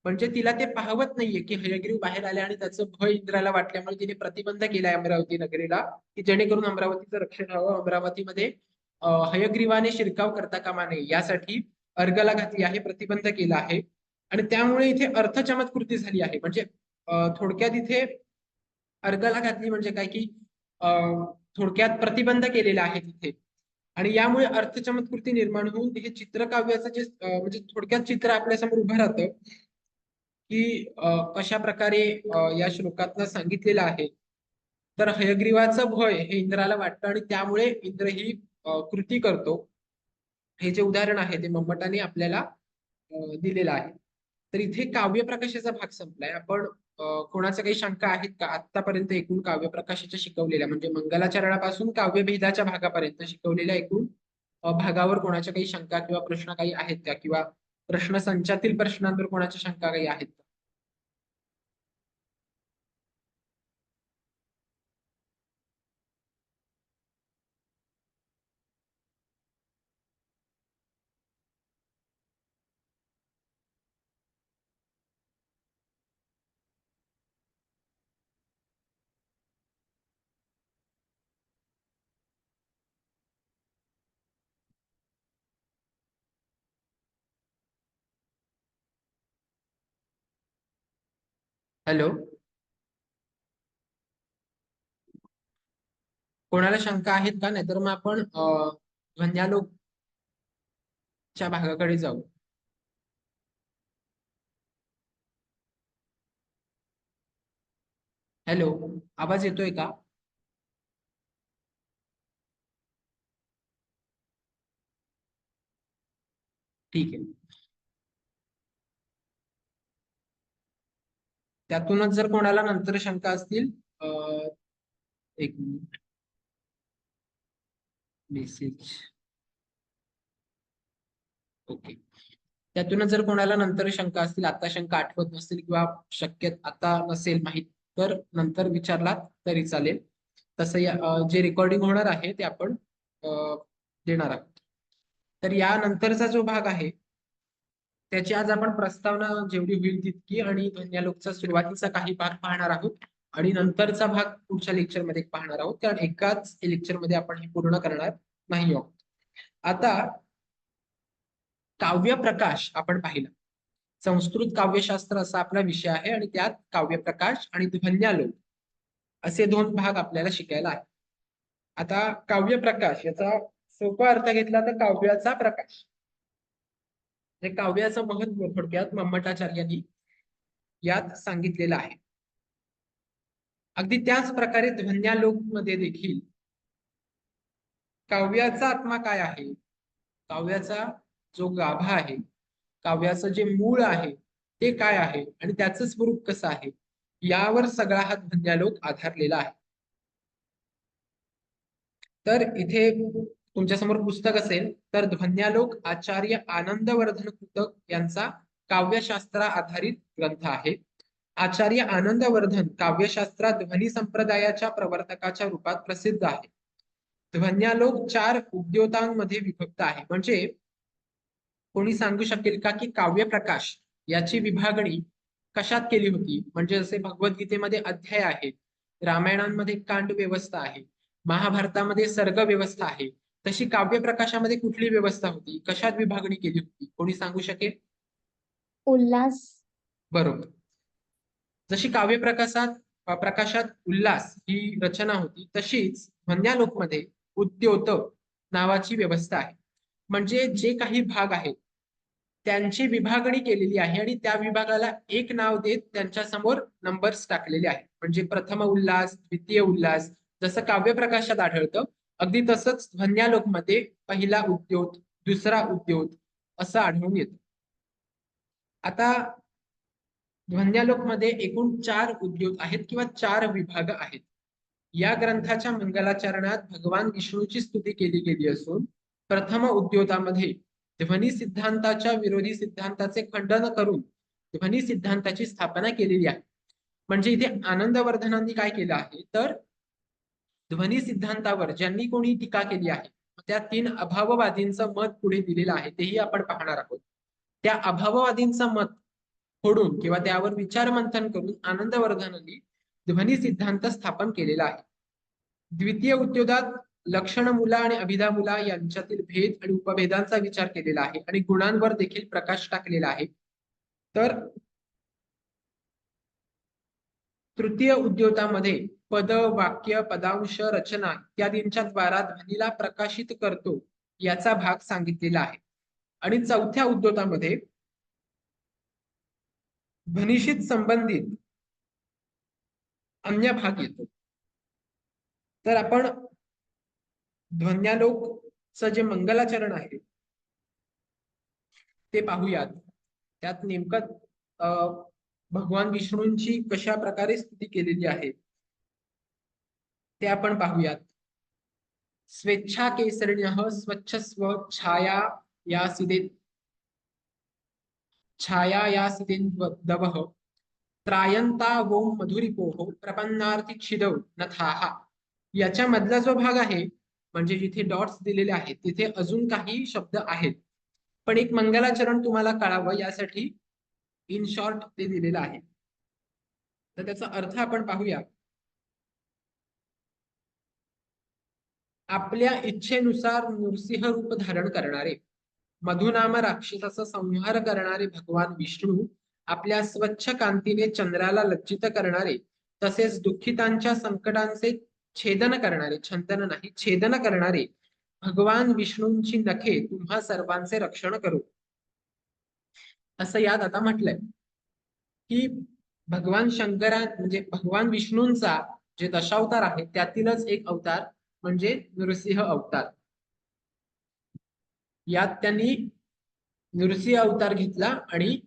[SPEAKER 1] म्हणजे तिला ते पाहवत नाहीये की हयग्रीव बाहेर आले आणि त्याचं भय इंद्राला वाटल्यामुळे तिने प्रतिबंध केलाय अमरावती नगरीला की जेणेकरून अमरावतीचं रक्षण व्हावं, अमरावतीमध्ये हयग्रीवाने शिरकाव करता कामा नये यासाठी अर्गला घातली आहे, प्रतिबंध केला आहे. आणि त्यामुळे इथे अर्थ चमत्कृती झाली आहे. म्हणजे थोडक्यात इथे अर्गला घातली म्हणजे काय की थोडक्यात प्रतिबंध केलेला आहे तिथे, आणि यामुळे अर्थ चमत्कृती निर्माण होऊन हे चित्रकाव्याचं जे म्हणजे थोडक्यात चित्र आपल्यासमोर उभं राहतं की कशा प्रकारे या श्लोकातनं सांगितलेलं आहे. तर हयग्रीवाचं भय हे इंद्राला वाटतं आणि त्यामुळे इंद्र ही कृती करतो. हे जे उदाहरण आहे ते मम्मटाने आपल्याला दिलेलं आहे. तर इथे काव्य प्रकाशाचा भाग संपलाय. आपण कोणाच्या काही शंका आहेत का? आतापर्यंत एकूण काव्यप्रकाशाच्या शिकवलेल्या म्हणजे मंगलाचरणापासून काव्यभेदाच्या भागापर्यंत शिकवलेल्या एकूण भागावर कोणाच्या काही शंका किंवा प्रश्न काही आहेत का? किंवा प्रश्नसंचातील प्रश्नांवर कोणाच्या शंका काही आहेत का? हॅलो, कोणाला शंका आहेत का? नाहीतर मग आपण ध्वन्यालोकच्या भागाकडे जाऊ. हॅलो, आवाज येतोय का? ठीक आहे. त्यातूनच जर कोणाला नंतर शंका असतील, एक मिनिट, मेसेज, ओके. त्यातूनच जर कोणाला नंतर शंका असतील, आता शंका आठवत नसतील किंवा शक्य आता नसेल माहित, तर नंतर विचारला तरी चालेल. तसं जे रेकॉर्डिंग होणार आहे ते आपण देणार आहोत. तर यानंतरचा जो भाग आहे त्याची आज आपण प्रस्तावना जेवढी होईल तितकी आणि ध्वन्यालोकचा सुरुवातीचा काही भाग पाहणार आहोत आणि नंतरचा भाग पुढच्या लेक्चरमध्ये पाहणार आहोत, कारण एकाच लेक्चरमध्ये आपण हे पूर्ण करणार नाही आहोत. आता काव्यप्रकाश आपण पाहिला. संस्कृत काव्यशास्त्र असा आपला विषय आहे आणि त्यात काव्यप्रकाश आणि ध्वन्यालोक असे दोन भाग आपल्याला शिकायला आहे. आता काव्यप्रकाश याचा सोपा अर्थ घेतला तर काव्याचा प्रकाश. हे काव्याचं महत्व थोडक्यात मम्मटाचार्यांनी यात सांगितलेलं आहे. अगदी त्याच प्रकारे ध्वन्यालोक मध्ये देखील काव्याचा आत्मा काय आहे, काव्याचा जो गाभा आहे, काव्याचं जे मूळ आहे ते काय आहे आणि त्याचं स्वरूप कसं आहे, यावर सगळा हा ध्वन्यालोक आधारलेला आहे. तर इथे तुमच्यासमोर पुस्तक असेल तर ध्वन्यालोक आचार्य आनंदवर्धन कृतक यांचा काव्यशास्त्र आधारित ग्रंथ आहे. आचार्य आनंदवर्धन काव्यशास्त्रात ध्वनी संप्रदायाच्या प्रवर्तकाच्या रूपात प्रसिद्ध आहे. ध्वन्यालोक 4 उद्योतांमध्ये विभक्त आहे. म्हणजे कोणी सांगू शकेल का की काव्यप्रकाश याची विभागणी कशात केली होती? म्हणजे जसे भगवद्गीतेमध्ये अध्याय आहेत, रामायणांमध्ये कांड व्यवस्था आहे, महाभारतामध्ये सर्ग व्यवस्था आहे, तशी काव्यप्रकाशामध्ये कुठली व्यवस्था होती, कशात विभागणी केली होती? कोणी सांगू शकेल?
[SPEAKER 4] उल्हास.
[SPEAKER 1] बरोबर. जशी प्रकाशात उल्हास ही रचना होती, तशीच ध्वन्यालोकमध्ये उद्योत नावाची व्यवस्था आहे. म्हणजे जे काही भाग आहेत त्यांची विभागणी केलेली आहे आणि त्या विभागाला एक नाव देत त्यांच्या समोर नंबर्स टाकलेले आहेत. म्हणजे प्रथम उल्हास, द्वितीय उल्हास, जसं काव्यप्रकाशात आढळतं अगदी तसंच ध्वन्यालोकमध्ये पहिला उद्योत, दुसरा उद्योत असं आढळून येतं. आता ध्वन्यालोकमध्ये एकूण 4 उद्योत आहेत किंवा 4 विभाग आहेत. या ग्रंथाच्या मंगलाचरणात भगवान विष्णूची स्तुती केली गेली असून प्रथम उद्योतामध्ये ध्वनी सिद्धांताच्या विरोधी सिद्धांताचे खंडन करून ध्वनी सिद्धांताची स्थापना केलेली आहे. म्हणजे इथे आनंदवर्धनांनी काय केलं आहे तर ध्वनी सिद्धांतावर ज्यांनी कोणी टीका केली आहे त्या 3 अभाववादींचं मत पुढे दिलेलं आहे, तेही आपण पाहणार आहोत. त्या अभाववादींचं मत फोडून किंवा त्यावर विचार मंथन करून आनंदवर्धनांनी ध्वनी सिद्धांत स्थापन केलेला आहे. द्वितीय उद्योगात लक्षणमूला आणि अभिधामूला यांच्यातील भेद आणि उपभेदांचा विचार केलेला आहे आणि गुणांवर देखील प्रकाश टाकलेला आहे. तर तृतीय उद्योतामध्ये पद, वाक्य, पदांश, रचना इत्यादींच्या द्वारा ध्वनीला प्रकाशित करतो याचा भाग सांगितलेला आहे. आणि चौथ्या उद्योतामध्ये ध्वनिशीत संबंधित अन्य भाग येतो. तर आपण ध्वन्यालोकचं जे मंगलाचरण आहे ते पाहूयात. त्यात नेमकं भगवान विष्णूंची कशा प्रकारे स्तुती केलेली आहे ते आपण पाहूयात. स्वेच्छा केसरिणः स्वच्छस्व छाया यासिदे छाया यासिदेन्दवः त्रायंता वो मधुरिपोः प्रपन्नार्थी क्षिदौ नथाः. याच्या मधला जो भाग आहे म्हणजे जिथे डॉट्स दिलेले आहेत तिथे अजून काही शब्द आहेत, पण एक मंगलाचरण तुम्हाला कळावं यासाठी इन शॉर्ट ते दिलेलं आहे. तर त्याचा अर्थ आपण पाहूया. आपल्या इच्छेनुसार नृसिंह रूप धारण करणारे, मधुनाम राक्षसाचा संहार करणारे भगवान विष्णू, आपल्या स्वच्छ कांतीने चंद्राला लज्जित करणारे, तसेच दुःखितांच्या संकटांचे छेदन करणारे, छंदन नाही छेदन करणारे भगवान विष्णूंची नखे तुम्हा सर्वांचे रक्षण करू. असं यात आता म्हटलंय की भगवान शंकरा म्हणजे भगवान विष्णूंचा जे दशावतार आहे त्यातीलच एक अवतार म्हणजे नृसिंह अवतार. यात त्यांनी नृसिंह अवतार घेतला आणि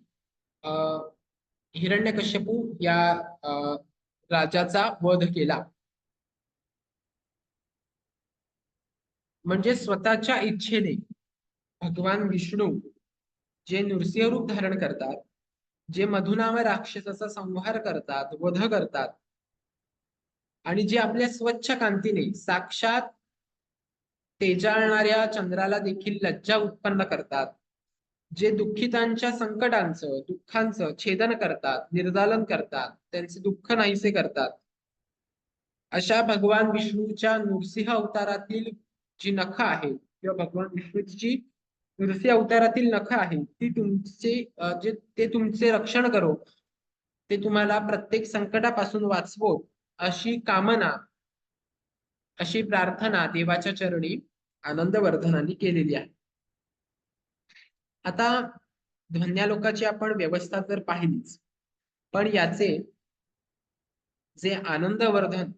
[SPEAKER 1] हिरण्यकश्यपू या राजाचा वध केला. म्हणजे स्वतःच्या इच्छेने भगवान विष्णू जे नृसिंह रूप धारण करतात, जे मधुनाम राक्षसाचा संहार करतात, वध करतात आणि जे आपल्या स्वच्छ कांतीने साक्षात तेजाळणाऱ्या चंद्राला देखील लज्जा उत्पन्न करतात, जे दुःखितांच्या संकटांचं दुःखांचं छेदन करतात, निर्दालन करतात, त्यांचे दुःख नाहीसे करतात, अशा भगवान विष्णूच्या नृसिंह अवतारातील जी नख आहेत किंवा भगवान विष्णूची जी नृसिंह अवतारातील नख आहेत ती ते तुमचे रक्षण करो, ते तुम्हाला प्रत्येक संकटापासून वाचवो अशी कामना, अशी प्रार्थना देवाच्या चरणी आनंदवर्धनांनी केलेली आहे. आता ध्वन्यालोकाची आपण व्यवस्था तर पाहिलीच, पण याचे जे आनंदवर्धन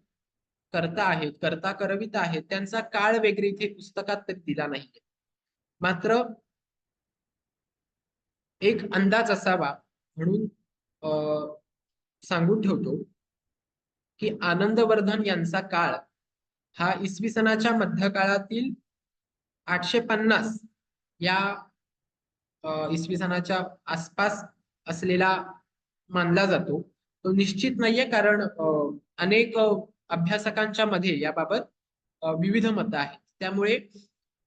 [SPEAKER 1] करता आहेत, करता करविता आहेत, त्यांचा काळ वगैरे इथे पुस्तकात तरी दिला नाहीये. मात्र एक अंदाज असावा म्हणून सांगून ठेवतो की आनंदवर्धन यांचा काळ हा इसवी सनाच्या मध्यकाळातील 850 या इसवी सनाच्या आसपास असलेला मानला जातो. तो निश्चित नाहीये कारण अनेक अभ्यासकांच्या मध्ये याबाबत विविध मतं आहेत. त्यामुळे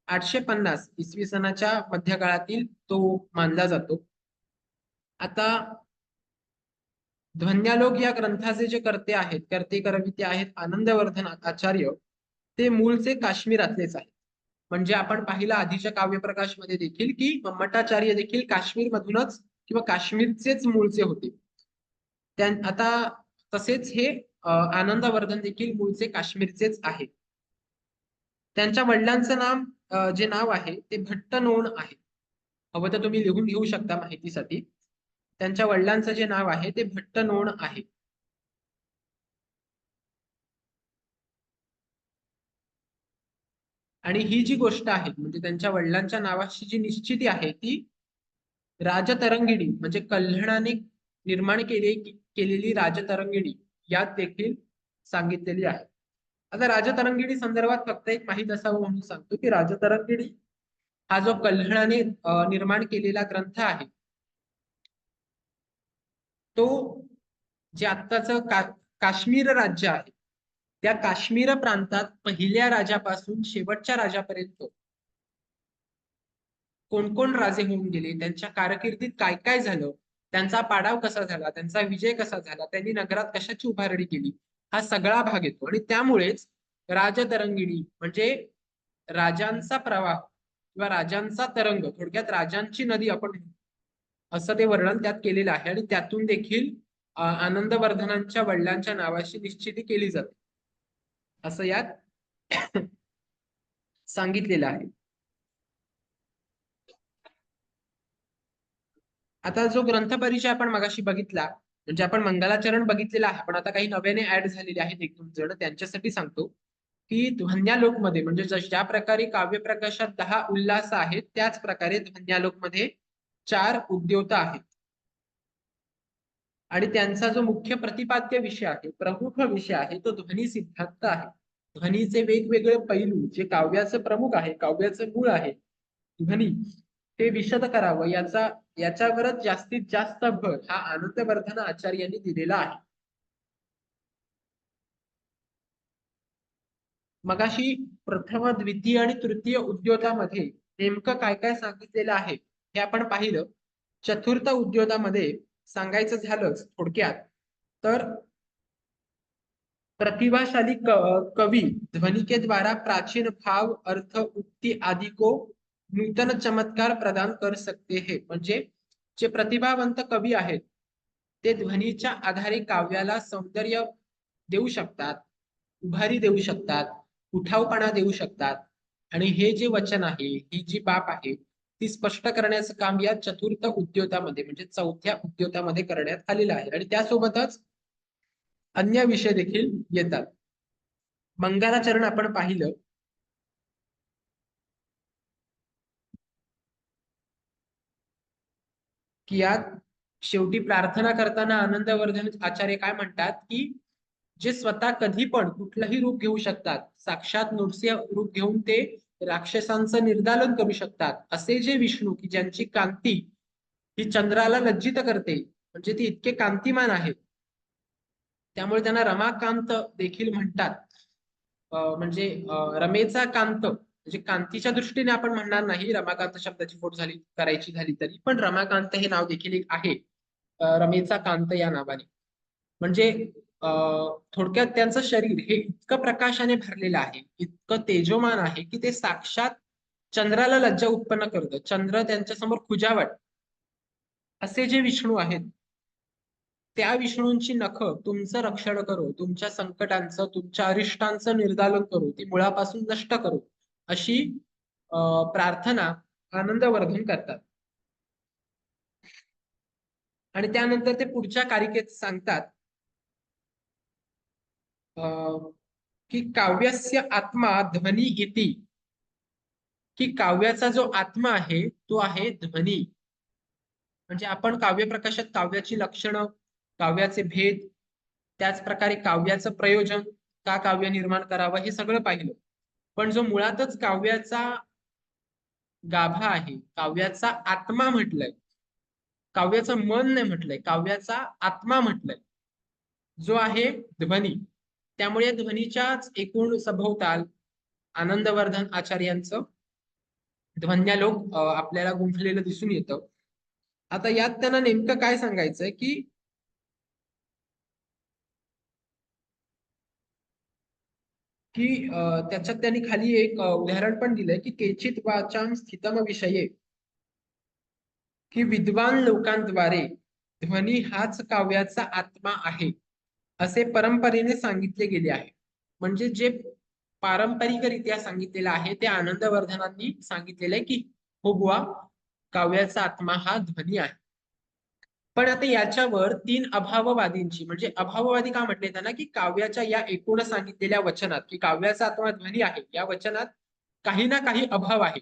[SPEAKER 1] 850 इसवी सनाच्या मध्यकाळातील तो मानला जातो. आता ध्वन्यालोक या ग्रंथाचे जे कर्ते आहेत, कर्ते करविते आहेत आनंदवर्धन आचार्य, ते मूळचे काश्मीरातलेच आहेत. म्हणजे आपण पाहिलं आधीच्या काव्यप्रकाश मध्ये देखील की मम्मटाचार्य देखील काश्मीर मधूनच किंवा काश्मीरचेच मूळचे होते. आता तसेच हे आनंदवर्धन देखील मूळचे काश्मीरचेच आहे. त्यांच्या वडिलांचं नाम जे नाव आहे ते भट्टनोण आहे. हवं तर तुम्ही लिहून घेऊ शकता माहितीसाठी. त्यांच्या वडिलांचं जे नाव आहे ते भट्टनोण आहे. आणि ही जी गोष्ट आहे म्हणजे त्यांच्या वडिलांच्या नावाची जी निश्चिती आहे ती राजतरंगिणी म्हणजे कल्हणाने निर्माण केलेली राजतरंगिणी यात देखील सांगितलेली आहे. आता राजतरंगिणी संदर्भात फक्त एक माहित असावं म्हणून सांगतो की राजतरंगिणी हा जो कल्हणाने निर्माण केलेला ग्रंथ आहे तो जे आत्ताचं काश्मीर राज्य आहे त्या काश्मीर प्रांतात पहिल्या राजापासून शेवटच्या राजापर्यंत कोण कोण राजे होऊन गेले, त्यांच्या कारकिर्दीत काय काय झालं, त्यांचा पाडाव कसा झाला, त्यांचा विजय कसा झाला, त्यांनी नगरात कशाची उभारणी केली, हा सगळा भाग येतो. आणि त्यामुळेच राजतरंगिणी म्हणजे राजांचा प्रवाह किंवा राजांचा तरंग, थोडक्यात राजांची नदी आपण असं ते वर्णन त्यात केलेलं आहे. आणि त्यातून देखील आनंदवर्धनांच्या वडिलांच्या नावाची निश्चिती केली जाते असं यात सांगितलेलं आहे. आता जो ग्रंथ परिचय आपण मगाशी बघितला म्हणजे आपण मंगलाचरण बघितलेला आहे, पण आता काही नव्याने ऍड झालेले आहेत एक दोन जण, त्यांच्यासाठी सांगतो की ध्वन्यालोक मध्ये म्हणजे ज्या प्रकारे काव्यप्रकाशात 10 उल्हास आहेत त्याच प्रकारे ध्वन्यालोक मध्ये 4 उद्योत आहेत. आणि त्यांचा जो मुख्य प्रतिपाद्य विषय आहे, प्रमुख विषय आहे, तो ध्वनी सिद्धांत आहे. ध्वनीचे वेगवेगळे पैलू जे काव्याचं प्रमुख आहे, काव्याचं मूळ आहे ध्वनी, ते विशद करावं याच्यावरच जास्तीत जास्त भर हा आनंदवर्धन आचार्यांनी दिलेला आहे. मगाशी प्रथम, द्वितीय आणि तृतीय उद्योगामध्ये नेमकं काय काय सांगितलेलं आहे हे आपण पाहिलं. चतुर्थ उद्योगामध्ये सांगायचं झालंच थोडक्यात तर प्रतिभाशाली कवी ध्वनि के द्वारा प्राचीन भाव, अर्थ, उक्ति आदि को नूतन चमत्कार प्रदान कर सकते हैं. म्हणजे जे प्रतिभावंत कवी आहेत ते ध्वनीच्या आधारे काव्याला सौंदर्य देऊ शकतात, उभारी देऊ शकतात, उठावपणा देऊ शकतात. आणि हे जे वचन आहे, ही जी बाब आहे, ती स्पष्ट करण्याचं काम या चतुर्थ उद्योगामध्ये म्हणजे चौथ्या उद्योगामध्ये करण्यात आलेलं आहे. आणि त्यासोबतच अन्य विषय देखील येतात. मंगलाचरण आपण पाहिलं की यात शेवटी प्रार्थना करताना आनंदवर्धन आचार्य काय म्हणतात की जे स्वतः कधी पण कुठलंही रूप घेऊ शकतात, साक्षात नृसिंह रूप घेऊन ते राक्षसांचं निर्दालन करू शकतात, असे जे विष्णू की ज्यांची कांती ही चंद्राला लज्जित करते, म्हणजे ती इतके कांतिमान आहेत, त्यामुळे त्यांना रमाकांत देखील म्हणतात. म्हणजे रमेचा कांत म्हणजे कांतीच्या दृष्टीने आपण म्हणणार नाही, रमाकांत शब्दाची फोड करायची झाली तरी, पण रमाकांत हे नाव देखील एक आहे रमेचा कांत या नावाने. म्हणजे थोडक्यात त्यांचं शरीर हे इतकं प्रकाशाने भरलेलं आहे, इतकं तेजोमान आहे की ते साक्षात चंद्राला लज्जा उत्पन्न करतं. चंद्र त्यांच्या समोर खुजावट. असे जे विष्णू आहेत त्या विष्णूंची नख तुमचं रक्षण करो, तुमच्या संकटांचं, तुमच्या अरिष्टांचं निर्दालन करू, ती मुळापासून नष्ट करू, अशी प्रार्थना आनंदवर्धन करतात. आणि त्यानंतर ते पुढच्या कारिकेत सांगतात की काव्यस्य आत्मा ध्वनी इति, की काव्याचा जो आत्मा आहे तो आहे ध्वनी. म्हणजे आपण काव्य प्रकाशात काव्याची लक्षणं, काव्याचे भेद, त्याच प्रकारे काव्याचं प्रयोजन, का काव्य निर्माण करावं हे सगळं पाहिलं. पण जो मुळातच काव्याचा गाभा आहे, काव्याचा आत्मा म्हटलंय, काव्याचं मन नाही म्हटलंय, काव्याचा आत्मा म्हटलंय, जो आहे ध्वनी. त्यामुळे ध्वनीच्याच एकूण सभोवताल आनंदवर्धन आचार्यांचं ध्वन्यालोक आपल्याला गुंफलेलं दिसून येतं. आता यात त्यांना नेमकं काय सांगायचंय की त्याच्यात त्यांनी खाली एक उदाहरण पण दिलंय की केचित वाचां स्थितम विषये, की विद्वान लोकांद्वारे ध्वनी हाच काव्याचा आत्मा आहे असे परंपरेने सांगितले गेले आहे. म्हणजे जे पारंपरिकरित्या सांगितलेलं आहे ते आनंदवर्धनांनी सांगितलेलं आहे की हो बुवा, काव्याचा आत्मा हा ध्वनी आहे. पण आता याच्यावर तीन अभाववादींची, म्हणजे अभाववादी का म्हटले त्यांना, की काव्याच्या या एकूण सांगितलेल्या वचनात की काव्याचा आत्मा ध्वनी आहे, या वचनात काही ना काही अभाव आहे.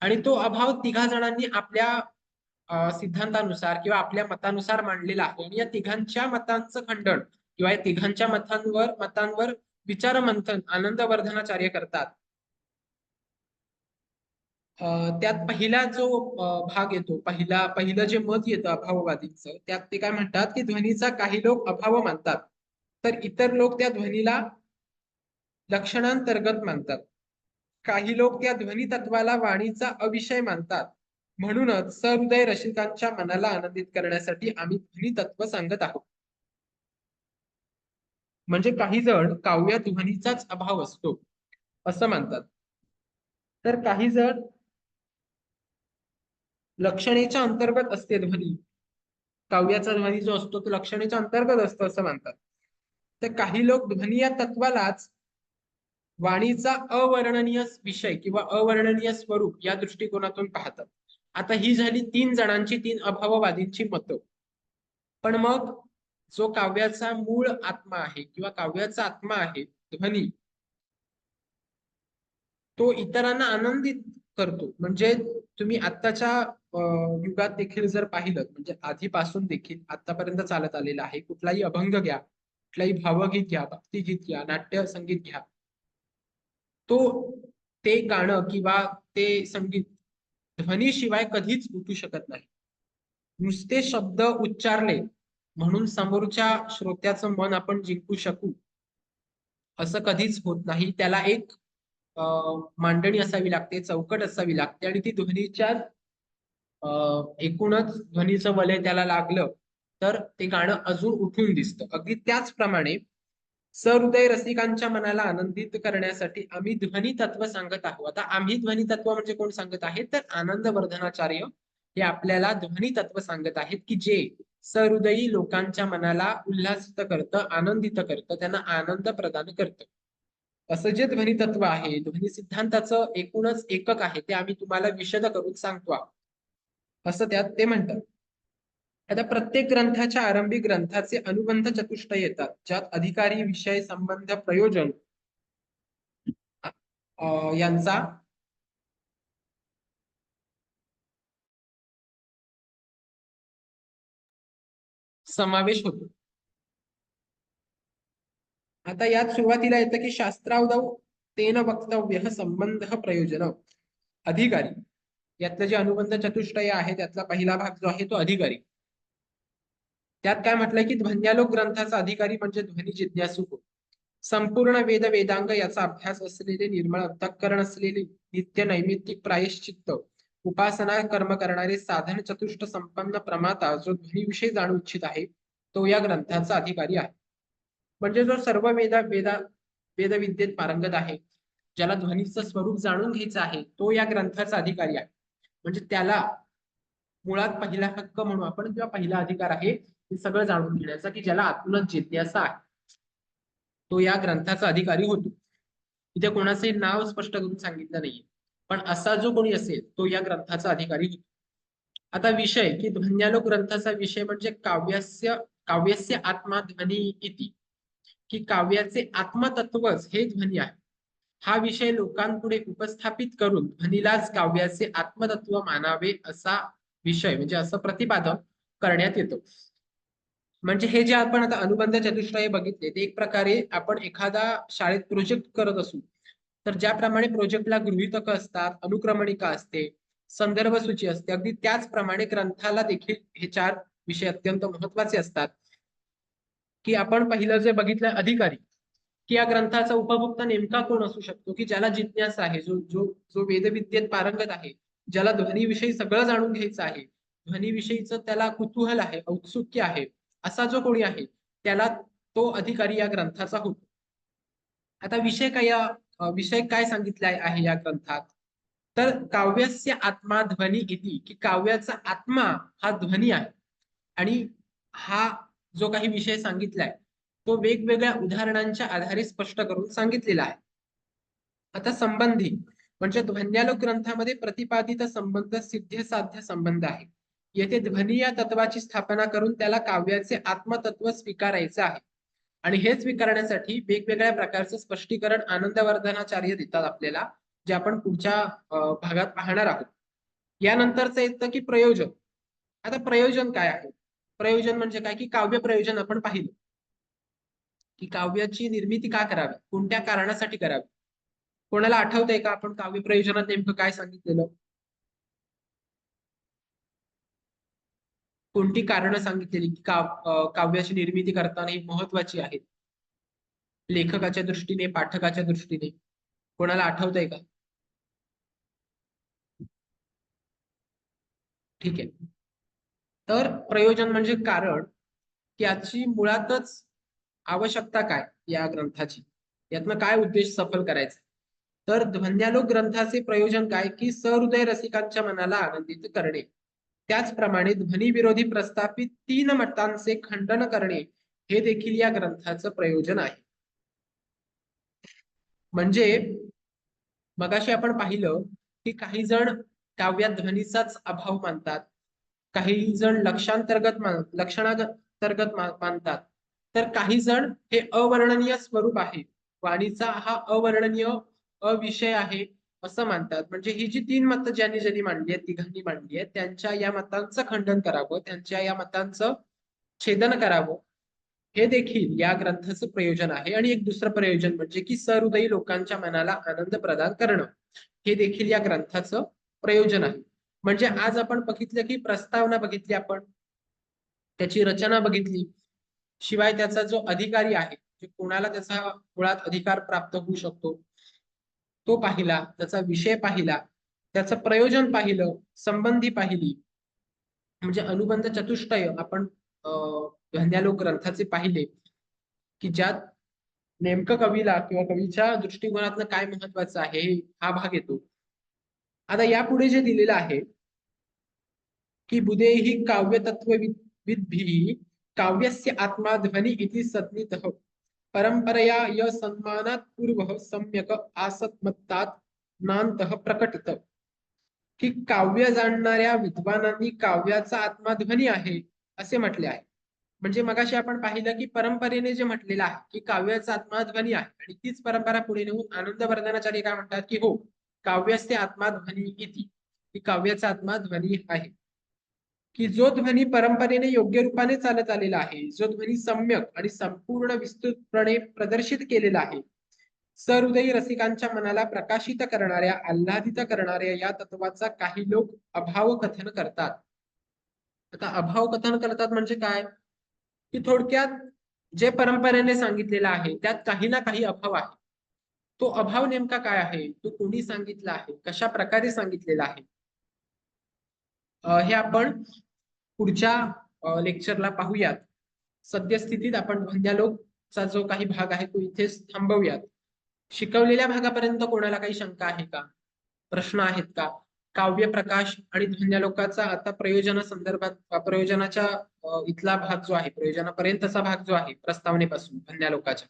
[SPEAKER 1] आणि तो अभाव तिघा जणांनी आपल्या सिद्धांतानुसार किंवा आपल्या मतानुसार मांडलेला आहे. आणि या तिघांच्या मतांचं खंडन किंवा या तिघांच्या मतांवर विचारमंथन आनंदवर्धनाचार्य करतात. त्यात पहिला जो भाग येतो, पहिलं जे मत येतं अभाववादींचं, त्यात ते काय म्हणतात की ध्वनीचा काही लोक अभाव मानतात, तर इतर लोक त्या ध्वनीला लक्षणांतर्गत मानतात. काही लोक त्या ध्वनी तत्वाला वाणीचा अविषय मानतात. म्हणूनच सहृदय रसिकांच्या मनाला आनंदित करण्यासाठी आम्ही ध्वनी तत्व सांगत आहोत. म्हणजे काही जण काव्यात ध्वनीचाच अभाव असतो असं मानतात, तर काही जण लक्षणेच्या अंतर्गत असते ध्वनी, काव्याचा ध्वनी जो असतो तो लक्षणेच्या अंतर्गत असतो असं मानतात. तर काही लोक ध्वनी या तत्वालाच वाणीचा अवर्णनीय विषय किंवा अवर्णनीय स्वरूप या दृष्टिकोनातून पाहतात. आता ही झाली तीन जणांची, तीन अभाववादींची मतं. पण मग जो काव्याचा मूळ आत्मा आहे किंवा काव्याचा आत्मा आहे ध्वनी, तो इतरांना आनंदित करतो. म्हणजे तुम्ही आत्ताच्या युगात देखील जर पाहिलं म्हणजे आधीपासून देखील आतापर्यंत चालत आलेलं आहे. कुठलाही अभंग घ्या, कुठलाही भावगीत घ्या, भक्तिगीत घ्या, नाट्य संगीत घ्या, तो ते गाणं किंवा ते संगीत ध्वनीशिवाय कधीच उठू शकत नाही. नुसते शब्द उच्चारले म्हणून समोरच्या श्रोत्याचं मन आपण जिंकू शकू असं कधीच होत नाही. त्याला एक मांडणी असावी लागते, चौकट असावी लागते आणि ती ध्वनीच्या एकूणच ध्वनीचं वलय त्याला लागलं तर ते गाणं अजून उठून दिसतं. अगदी त्याचप्रमाणे सहृदय रसिकांच्या मनाला आनंदित करण्यासाठी आम्ही ध्वनी तत्व सांगत आहोत. आता आम्ही ध्वनी तत्व म्हणजे कोण सांगत आहेत तर आनंदवर्धनाचार्य हे आपल्याला ध्वनी तत्व सांगत आहेत की जे सहृदयी लोकांच्या मनाला उल्हासित करतं, आनंदित करतं, त्यांना आनंद प्रदान करतं. असं जे ध्वनी तत्व आहे, ध्वनी सिद्धांताचं एकूणच एकक आहे ते आम्ही तुम्हाला विशद करून सांगतो आहोत. असं त्यात ते म्हणतात. आता प्रत्येक ग्रंथाच्या आरंभी ग्रंथाचे अनुबंध चतुष्टय येतात, ज्यात अधिकारी, विषय, संबंध, प्रयोजन यांचा समावेश होतो. आता यात सुरुवातीला येतं की शास्त्रावधौ तेन वक्तव्य संबंध प्रयोजन अधिकारी. यातलं जे अनुबंध चतुष्टय आहे त्यातला पहिला भाग जो आहे तो अधिकारी. त्यात काय म्हटलंय की ध्वन्यालोक ग्रंथाचा अधिकारी म्हणजे ध्वनी जिज्ञासू होय. संपूर्ण वेद वेदांग याचा अभ्यास असलेले, निर्मळ अंतःकरण असलेले, नित्य नैमित्तिक प्रायश्चित्त उपासना कर्म करणारे साधन चतुष्ट संपन्न प्रमाता जो ध्वनीविषयी जाणू इच्छित आहे तो या ग्रंथाचा अधिकारी आहे. म्हणजे जो सर्व वेदविद्येत पारंगत आहे, ज्याला ध्वनीचं स्वरूप जाणून घ्यायचं आहे तो या ग्रंथाचा अधिकारी आहे. म्हणजे त्याला मुळात पहिला हक्क म्हणू आपण किंवा पहिला अधिकार आहे हे सगळं जाणून घेण्याचा की ज्याला आतूनच जिज्ञासा आहे तो या ग्रंथाचा अधिकारी होतो. इथे कोणाचे नाव स्पष्ट करून सांगितलं नाहीये, पण असा जो कोणी असेल तो या ग्रंथाचा अधिकारी होतो. आता विषय की ध्वन्यालोक ग्रंथाचा विषय म्हणजे काव्यस्य आत्मा ध्वनी इति, की काव्याचे आत्मतत्वच हे ध्वनी आहे. हा विषय लोकांपुढे उपस्थापित करून ध्वनीलाच काव्याचे आत्मतत्व मानावे असा विषय म्हणजे असं प्रतिपादन करण्यात येतं. म्हणजे हे जे आपण आता अनुबंध चतुष्टय बघितले ते एक प्रकारे आपण एखादा शाळेत प्रोजेक्ट करत असू तर ज्याप्रमाणे प्रोजेक्टला गृहीतक असतात, अनुक्रमणिका असते, संदर्भ सूची असते, अगदी त्याचप्रमाणे ग्रंथाला देखील हे 4 विषय अत्यंत महत्वाचे असतात. की आपण पहिलं जे बघितलं अधिकारी, की या ग्रंथाचा उपभोक्ता नेमका कोण असू शकतो की ज्याला जिज्ञासा आहे, जो जो जो वेदविद्येत पारंगत आहे, ज्याला ध्वनीविषयी सगळं जाणून घ्यायचं आहे, ध्वनीविषयीचं त्याला कुतूहल आहे, औत्सुक्य आहे, असा जो कोणी आहे त्याला तो अधिकारी या ग्रंथाचा होतो. आता विषय काय सांगितलाय आहे या ग्रंथात तर काव्यस्य आत्मा ध्वनी इति, की काव्याचा आत्मा हा ध्वनी आहे. आणि हा जो काही विषय सांगितलाय तो वेगवेगळ्या उदाहरणांच्या आधारे स्पष्ट करून सांगितलेला आहे. आता संबंधी म्हणजे ध्वन्यालोक ग्रंथामध्ये प्रतिपादित संबंध सिद्ध साध्य संबंध आहे. येथे ध्वनी या तत्वाची स्थापना करून त्याला काव्याचे आत्मतत्व स्वीकारायचे आहे आणि हे स्वीकारण्यासाठी वेगवेगळ्या प्रकारचं स्पष्टीकरण आनंदवर्धनाचार्य देतात आपल्याला, जे आपण पुढच्या भागात पाहणार आहोत. यानंतरचं येतं की प्रयोजन. आता प्रयोजन काय आहे? प्रयोजन म्हणजे काय की काव्य प्रयोजन आपण पाहिलं की काव्याची निर्मिती का करावी, कोणत्या कारणासाठी करावी. कोणाला आठवतंय का आपण काव्य प्रयोजनात नेमकं काय सांगितलेलं? कोणती कारणं सांगितलेली की काव्याची निर्मिती करताना ही महत्वाची आहेत लेखकाच्या दृष्टीने, पाठकाच्या दृष्टीने? कोणाला आठवतंय का? ठीक आहे. तर प्रयोजन म्हणजे कारण, याची मुळातच आवश्यकता काय या ग्रंथाची, यातनं काय उद्देश सफल करायचा. तर ध्वन्यालोक ग्रंथाचे प्रयोजन काय की सहृदय रसिकांच्या मनाला आनंदित करणे, त्याचप्रमाणे ध्वनी विरोधी प्रस्थापित 3 मतांचे खंडन करणे हे देखील या ग्रंथाचं प्रयोजन आहे. म्हणजे मगाशी आपण पाहिलं की काही जण काव्यात ध्वनीचाच अभाव मानतात, काही जण लक्षणांतर्गत मानतात, तर काही जण हे अवर्णनीय स्वरूप आहे, वाणीचा हा अवर्णनीय अविषय आहे असं मानतात. म्हणजे ही जी 3 मतं ज्यांनी मांडली आहेत, तिघांनी मांडली आहेत, त्यांच्या या मतांचं खंडन करावं, त्यांच्या या मतांचं छेदन करावं, हे देखील या ग्रंथाचं प्रयोजन आहे. आणि एक दुसरं प्रयोजन म्हणजे की सहृदयी लोकांच्या मनाला आनंद प्रदान करणं, हे देखील या ग्रंथाचं प्रयोजन आहे. म्हणजे आज आपण बघितलं की प्रस्तावना बघितली आपण, त्याची रचना बघितली, शिवाय त्याचा जो अधिकारी आहे, जे कोणाला त्याचा मुळात अधिकार प्राप्त होऊ शकतो, तो पाहिला, त्याचा विषय पाहिला, त्याचं प्रयोजन पाहिलं, संबंधी पाहिली, म्हणजे अनुबंध चतुष्टय आपण ध्वन्यालोक ग्रंथाचे पाहिले, की ज्यात नेमकं कवीला किंवा कवीच्या दृष्टिकोनातनं काय महत्वाचं आहे हा भाग येतो. आता यापुढे जे दिलेलं आहे की बुधेहि काव्यतत्त्वविद्भिः काव्यस्य आत्मा ध्वनि इति सत्नीतः परंपरया य सन्मानात् पूर्वः सम्यक आसत्मत्तात् नान्तः प्रकटित, की काव्य जाणणाऱ्या विद्वानांनी काव्याचा आत्मा ध्वनी आहे असे म्हटले आहे. म्हणजे मगाशी आपण पाहिलं की परंपरेने जे म्हटलेलं आहे की काव्याचा आत्मा ध्वनी आहे, आणि तीच परंपरा पुढे नेऊन आनंदवर्धनाचार्य काय म्हणतात की हो, काव्यस्य आत्मा ध्वनी इति, की काव्याचा आत्मा ध्वनी आहे, की जो ध्वनी परंपरेने योग्य रूपाने चालत आलेला आहे, जो ध्वनी सम्यक आणि संपूर्ण विस्तृतपणे प्रदर्शित केलेला आहे, सहृदयी रसिकांच्या मनाला प्रकाशित करणाऱ्या, आल्हादित करणाऱ्या या तत्वाचा काही लोक अभाव कथन करतात. आता अभाव कथन करतात म्हणजे काय, की थोडक्यात जे परंपरेने सांगितलेलं आहे त्यात काही ना काही अभाव आहे. तो अभाव नेमका काय आहे, तो कोणी सांगितला आहे, कशा प्रकारे सांगितलेला आहे, हे आपण पुढच्या लेक्चरला पाहूयात. सद्यस्थितीत आपण ध्वन्यालोकचा जो काही भाग आहे तो इथेच थांबवूयात. शिकवलेल्या भागापर्यंत कोणाला काही शंका आहे का, प्रश्न आहेत का? काव्य प्रकाश आणि ध्वन्यालोकाचा आता प्रयोजना संदर्भात प्रयोजनाच्या इथला भाग जो आहे, प्रयोजनापर्यंतचा भाग जो आहे प्रस्तावनेपासून ध्वन्यालोकाच्या,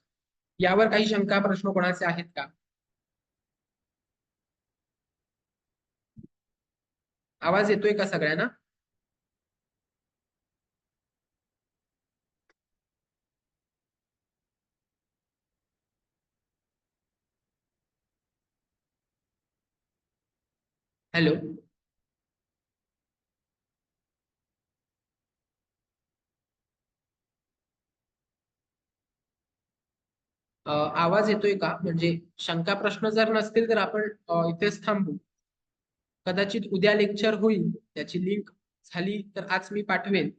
[SPEAKER 1] यावर काही शंका प्रश्न कोणाचे आहेत का? आवाज येतोय का सगळ्यांना? हॅलो, आवाज येतोय का? म्हणजे शंका प्रश्न जर नसतील तर आपण इथेच थांबू. कदाचित उद्या लेक्चर होईल, त्याची लिंक झाली तर आज मी पाठवेन.